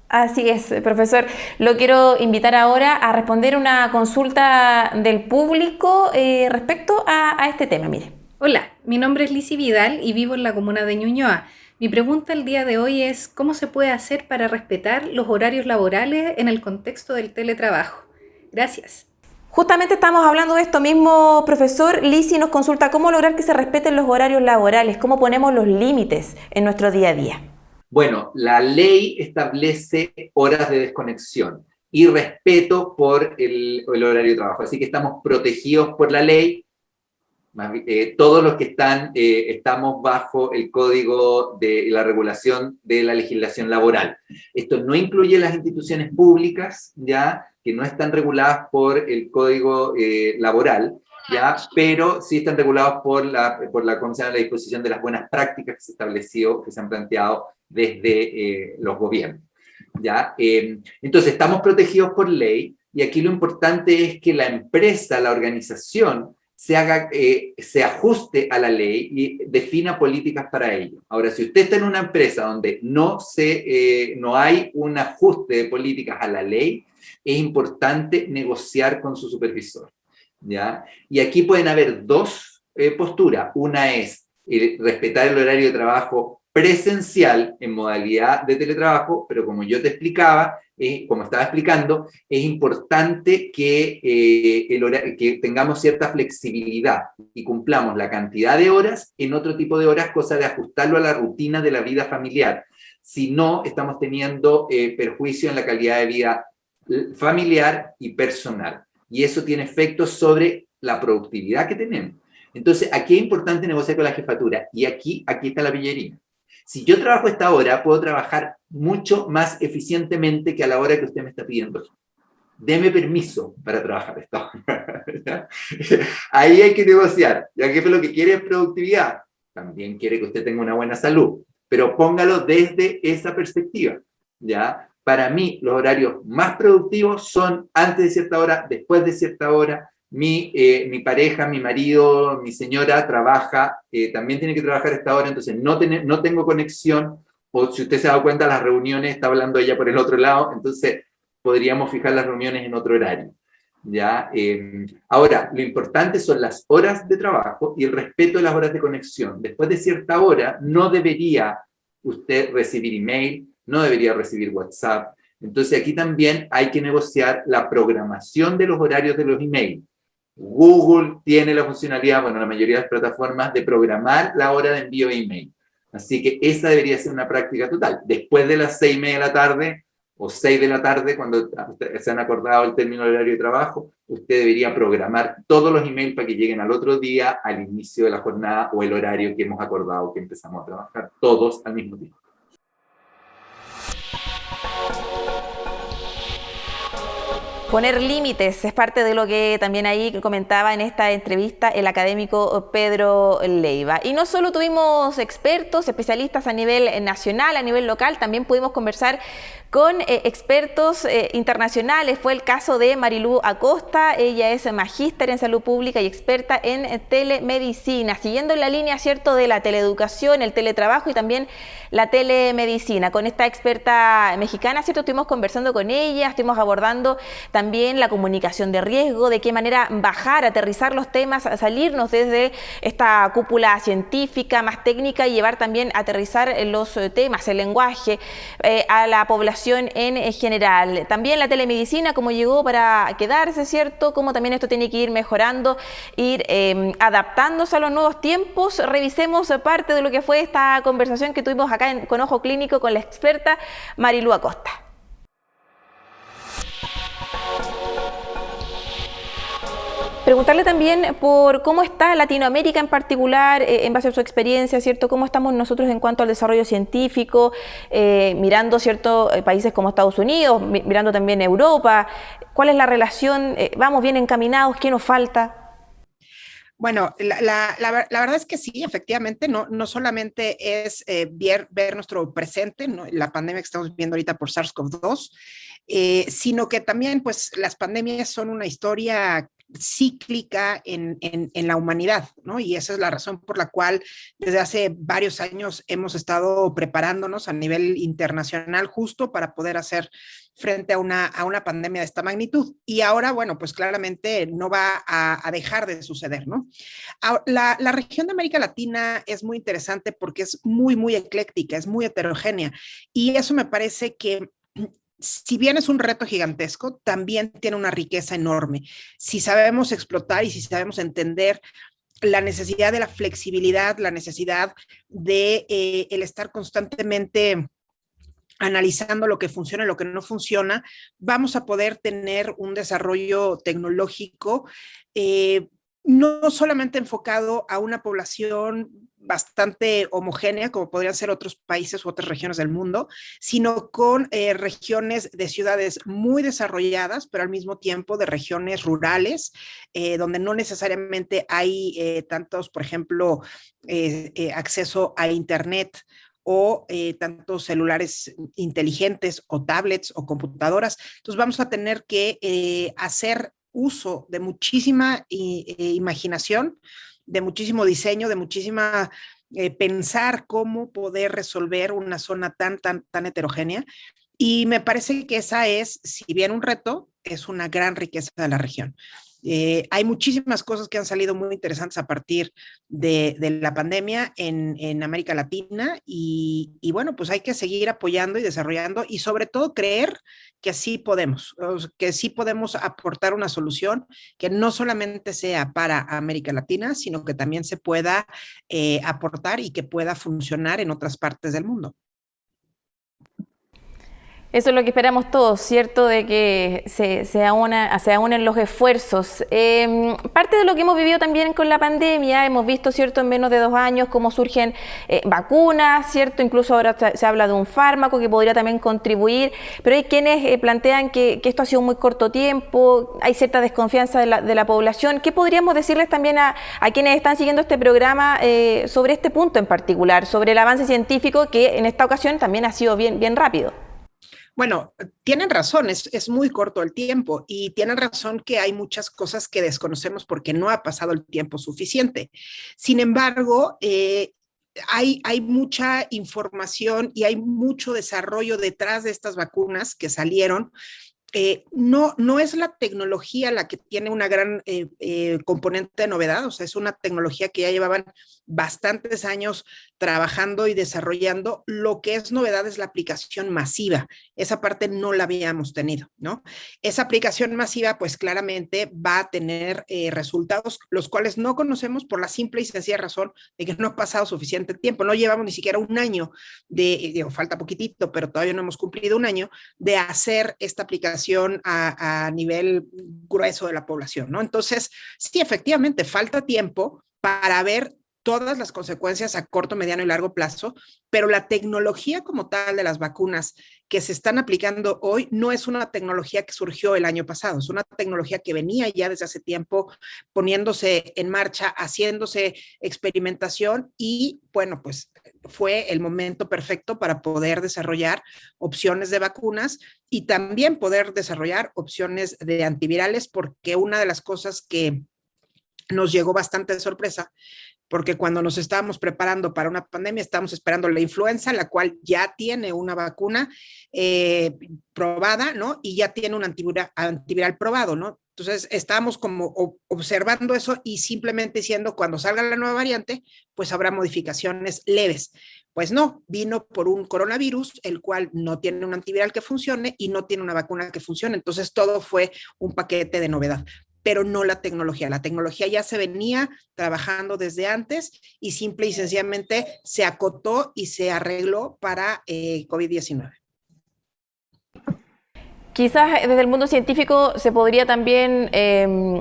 Así es, profesor. Lo quiero invitar ahora a responder una consulta del público respecto a este tema. Mire. Hola, mi nombre es Lizzy Vidal y vivo en la comuna de Ñuñoa. Mi pregunta el día de hoy es ¿cómo se puede hacer para respetar los horarios laborales en el contexto del teletrabajo? Gracias. Justamente estamos hablando de esto mismo, profesor. Lizzy nos consulta cómo lograr que se respeten los horarios laborales, cómo ponemos los límites en nuestro día a día. Bueno, la ley establece horas de desconexión y respeto por el horario de trabajo. Así que estamos protegidos por la ley. Todos los que estamos bajo el código de la regulación de la legislación laboral. Esto no incluye las instituciones públicas, ya, que no están reguladas por el código laboral, ya, pero sí están regulados por ¿cómo se llama?, la disposición de las buenas prácticas que se estableció, que se han planteado desde los gobiernos, ¿ya? Entonces, estamos protegidos por ley, y aquí lo importante es que la empresa, la organización, se ajuste a la ley y defina políticas para ello. Ahora, si usted está en una empresa donde no hay un ajuste de políticas a la ley, es importante negociar con su supervisor, ¿ya? Y aquí pueden haber dos posturas. Una es respetar el horario de trabajo presencial en modalidad de teletrabajo, pero como yo te explicaba, como estaba explicando, es importante que, que tengamos cierta flexibilidad y cumplamos la cantidad de horas en otro tipo de horas, cosa de ajustarlo a la rutina de la vida familiar. Si no, estamos teniendo perjuicio en la calidad de vida familiar y personal. Y eso tiene efectos sobre la productividad que tenemos. Entonces, aquí es importante negociar con la jefatura. Y aquí está la pillerina. Si yo trabajo a esta hora, puedo trabajar mucho más eficientemente que a la hora que usted me está pidiendo. Deme permiso para trabajar a esta hora. Ahí hay que negociar. Ya que lo que quiere es productividad. También quiere que usted tenga una buena salud. Pero póngalo desde esa perspectiva. ¿Ya? Para mí, los horarios más productivos son antes de cierta hora, después de cierta hora. Mi pareja, mi marido, mi señora trabaja, también tiene que trabajar a esta hora, entonces no tengo conexión, o si usted se da cuenta, las reuniones, está hablando ella por el otro lado, entonces podríamos fijar las reuniones en otro horario. ¿Ya? Ahora, lo importante son las horas de trabajo y el respeto de las horas de conexión. Después de cierta hora, no debería usted recibir email, no debería recibir WhatsApp. Entonces, aquí también hay que negociar la programación de los horarios de los emails. Google tiene la funcionalidad, bueno, la mayoría de las plataformas, de programar la hora de envío de email. Así que esa debería ser una práctica total. Después de las 6:30 de la tarde o 6 de la tarde, cuando se han acordado el término del horario de trabajo, usted debería programar todos los emails para que lleguen al otro día, al inicio de la jornada o el horario que hemos acordado que empezamos a trabajar, todos al mismo tiempo. Poner límites es parte de lo que también ahí comentaba en esta entrevista el académico Pedro Leiva. Y no solo tuvimos expertos, especialistas a nivel nacional, a nivel local, también pudimos conversar con expertos internacionales. Fue el caso de Marilú Acosta, ella es magíster en salud pública y experta en telemedicina, siguiendo en la línea, ¿cierto?, de la teleeducación, el teletrabajo y también la telemedicina. Con esta experta mexicana, ¿cierto?, estuvimos conversando con ella, estuvimos abordando también la comunicación de riesgo, de qué manera bajar, aterrizar los temas, salirnos desde esta cúpula científica más técnica y llevar también a aterrizar los temas, el lenguaje a la población en general. También la telemedicina, cómo llegó para quedarse, ¿cierto? Cómo también esto tiene que ir mejorando, ir adaptándose a los nuevos tiempos. Revisemos parte de lo que fue esta conversación que tuvimos acá con Ojo Clínico con la experta Marilú Acosta. Preguntarle también por cómo está Latinoamérica en particular, en base a su experiencia, ¿cierto? ¿Cómo estamos nosotros en cuanto al desarrollo científico, mirando, ¿cierto?, países como Estados Unidos, mirando también Europa? ¿Cuál es la relación? ¿Vamos bien encaminados? ¿Qué nos falta? Bueno, la verdad es que sí, efectivamente, no solamente es ver nuestro presente, ¿no?, la pandemia que estamos viendo ahorita por SARS-CoV-2, sino que también, pues, las pandemias son una historia cíclica en la humanidad, ¿no? Y esa es la razón por la cual desde hace varios años hemos estado preparándonos a nivel internacional justo para poder hacer frente a una pandemia de esta magnitud. Y ahora, bueno, pues claramente no va a dejar de suceder, ¿no? La región de América Latina es muy interesante porque es muy ecléctica, es muy heterogénea. Y eso me parece que, si bien es un reto gigantesco, también tiene una riqueza enorme. Si sabemos explotar y si sabemos entender la necesidad de la flexibilidad, la necesidad de el estar constantemente analizando lo que funciona y lo que no funciona, vamos a poder tener un desarrollo tecnológico no solamente enfocado a una población bastante homogénea, como podrían ser otros países u otras regiones del mundo, sino con regiones de ciudades muy desarrolladas, pero al mismo tiempo de regiones rurales, donde no necesariamente hay tantos, por ejemplo, acceso a Internet o tantos celulares inteligentes o tablets o computadoras. Entonces vamos a tener que hacer uso de muchísima imaginación, de muchísimo diseño, de muchísima pensar cómo poder resolver una zona tan heterogénea. Y me parece que esa es, si bien un reto, es una gran riqueza de la región. Hay muchísimas cosas que han salido muy interesantes a partir de la pandemia en América Latina y bueno, pues hay que seguir apoyando y desarrollando y sobre todo creer que sí podemos, que sí podemos aportar una solución que no solamente sea para América Latina, sino que también se pueda aportar y que pueda funcionar en otras partes del mundo. Eso es lo que esperamos todos, ¿cierto? De que se unen los esfuerzos. Parte de lo que hemos vivido también con la pandemia, hemos visto, ¿cierto?, en menos de 2 años cómo surgen vacunas, ¿cierto? Incluso ahora se habla de un fármaco que podría también contribuir, pero hay quienes plantean que esto ha sido muy corto tiempo, hay cierta desconfianza de la población. ¿Qué podríamos decirles también a quienes están siguiendo este programa sobre este punto en particular, sobre el avance científico que en esta ocasión también ha sido bien rápido? Bueno, tienen razón, es muy corto el tiempo y tienen razón que hay muchas cosas que desconocemos porque no ha pasado el tiempo suficiente. Sin embargo, hay mucha información y hay mucho desarrollo detrás de estas vacunas que salieron. No es la tecnología la que tiene una gran componente de novedad, o sea, es una tecnología que ya llevaban bastantes años trabajando y desarrollando. Lo que es novedad es la aplicación masiva. Esa parte no la habíamos tenido, ¿no? Esa aplicación masiva, pues claramente va a tener resultados, los cuales no conocemos por la simple y sencilla razón de que no ha pasado suficiente tiempo. No llevamos ni siquiera un año falta poquitito, pero todavía no hemos cumplido un año de hacer esta aplicación a nivel grueso de la población, ¿no? Entonces, sí, efectivamente, falta tiempo para ver todas las consecuencias a corto, mediano y largo plazo, pero la tecnología como tal de las vacunas que se están aplicando hoy no es una tecnología que surgió el año pasado, es una tecnología que venía ya desde hace tiempo poniéndose en marcha, haciéndose experimentación y bueno, pues fue el momento perfecto para poder desarrollar opciones de vacunas y también poder desarrollar opciones de antivirales, porque una de las cosas que nos llegó bastante de sorpresa, porque cuando nos estábamos preparando para una pandemia, estábamos esperando la influenza, la cual ya tiene una vacuna probada, ¿no? Y ya tiene un antiviral probado, ¿no? Entonces, estábamos como observando eso y simplemente diciendo, cuando salga la nueva variante, pues habrá modificaciones leves. Pues no, vino por un coronavirus, el cual no tiene un antiviral que funcione y no tiene una vacuna que funcione. Entonces, todo fue un paquete de novedad, pero no la tecnología. La tecnología ya se venía trabajando desde antes y simple y sencillamente se acotó y se arregló para COVID-19. Quizás desde el mundo científico se podría también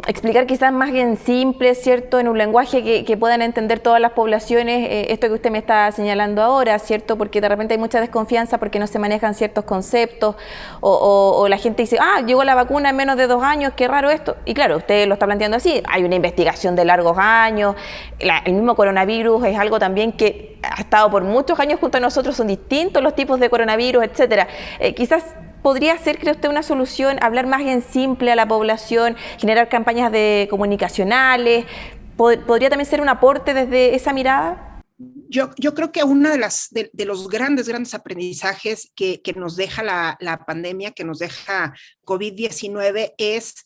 explicar quizás más bien simple, ¿cierto? En un lenguaje que puedan entender todas las poblaciones, esto que usted me está señalando ahora, ¿cierto? Porque de repente hay mucha desconfianza porque no se manejan ciertos conceptos o la gente dice, llegó la vacuna en menos de 2 años, qué raro esto. Y claro, usted lo está planteando así, hay una investigación de largos años, el mismo coronavirus es algo también que ha estado por muchos años junto a nosotros, son distintos los tipos de coronavirus, etcétera. Quizás ¿podría ser, cree usted, una solución hablar más en simple a la población, generar campañas comunicacionales? ¿Podría también ser un aporte desde esa mirada? Yo creo que uno de los grandes aprendizajes que nos deja la pandemia, que nos deja COVID-19 es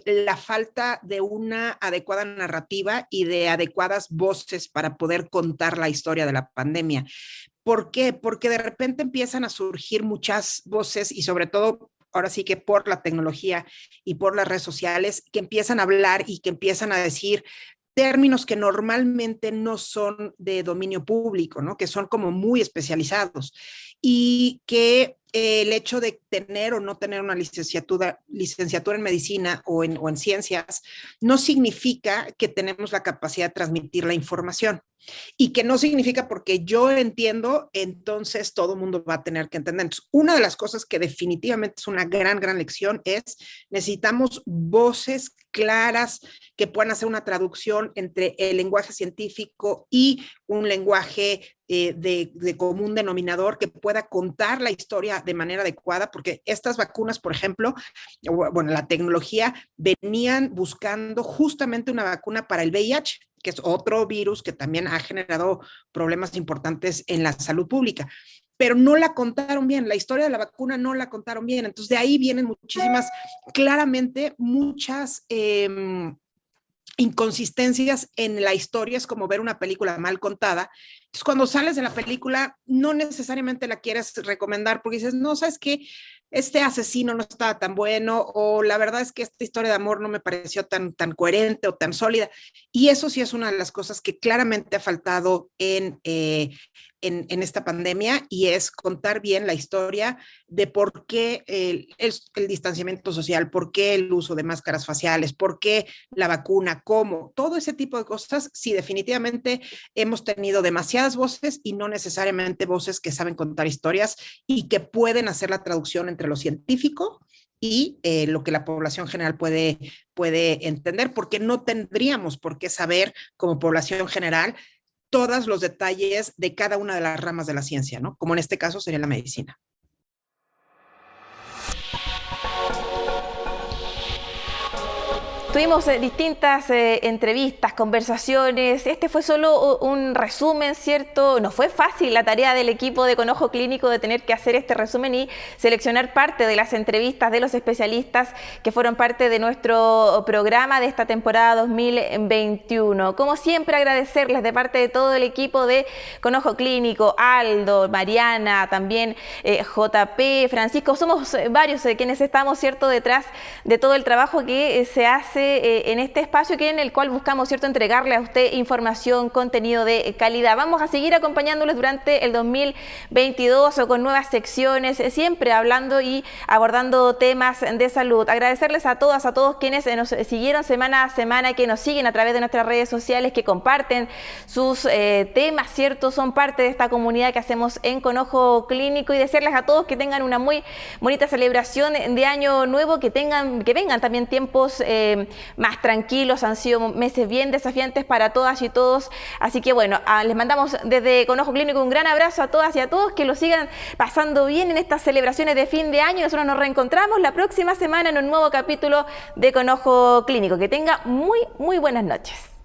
la falta de una adecuada narrativa y de adecuadas voces para poder contar la historia de la pandemia. ¿Por qué? Porque de repente empiezan a surgir muchas voces y sobre todo, ahora sí que por la tecnología y por las redes sociales, que empiezan a hablar y que empiezan a decir términos que normalmente no son de dominio público, ¿no? Que son como muy especializados y que el hecho de tener o no tener una licenciatura en medicina o en ciencias no significa que tenemos la capacidad de transmitir la información y que no significa porque yo entiendo, entonces todo el mundo va a tener que entender. Entonces, una de las cosas que definitivamente es una gran lección es necesitamos voces claras que puedan hacer una traducción entre el lenguaje científico y un lenguaje de común denominador que pueda contar la historia de manera adecuada, porque estas vacunas, por ejemplo, bueno, la tecnología venían buscando justamente una vacuna para el VIH, que es otro virus que también ha generado problemas importantes en la salud pública. pero no la contaron bien, la historia de la vacuna no la contaron bien, entonces de ahí vienen muchísimas, claramente muchas inconsistencias en la historia, es como ver una película mal contada. Entonces, cuando sales de la película, no necesariamente la quieres recomendar porque dices, no, ¿sabes qué? Este asesino no estaba tan bueno, o la verdad es que esta historia de amor no me pareció tan coherente o tan sólida. Y eso sí es una de las cosas que claramente ha faltado en esta pandemia, y es contar bien la historia de por qué el distanciamiento social, por qué el uso de máscaras faciales, por qué la vacuna, cómo, todo ese tipo de cosas. Sí, definitivamente hemos tenido demasiadas voces y no necesariamente voces que saben contar historias y que pueden hacer la traducción entre lo científico y lo que la población general puede entender, porque no tendríamos por qué saber como población general todos los detalles de cada una de las ramas de la ciencia, ¿no? Como en este caso sería la medicina. Tuvimos distintas entrevistas, conversaciones. Este fue solo un resumen, ¿cierto? No fue fácil la tarea del equipo de Con Ojo Clínico de tener que hacer este resumen y seleccionar parte de las entrevistas de los especialistas que fueron parte de nuestro programa de esta temporada 2021. Como siempre, agradecerles de parte de todo el equipo de Con Ojo Clínico, Aldo, Mariana, también JP, Francisco. Somos varios quienes estamos, ¿cierto?, detrás de todo el trabajo que se hace en este espacio en el cual buscamos, ¿cierto?, entregarle a usted información, contenido de calidad. Vamos a seguir acompañándoles durante el 2022 con nuevas secciones, siempre hablando y abordando temas de salud. Agradecerles a todas, a todos quienes nos siguieron semana a semana, que nos siguen a través de nuestras redes sociales, que comparten sus temas, ¿cierto? Son parte de esta comunidad que hacemos en Con Ojo Clínico, y desearles a todos que tengan una muy bonita celebración de Año Nuevo, que vengan también tiempos más tranquilos. Han sido meses bien desafiantes para todas y todos, así que bueno, les mandamos desde Con Ojo Clínico un gran abrazo a todas y a todos, que lo sigan pasando bien en estas celebraciones de fin de año. Nosotros nos reencontramos la próxima semana en un nuevo capítulo de Con Ojo Clínico. Que tenga muy buenas noches.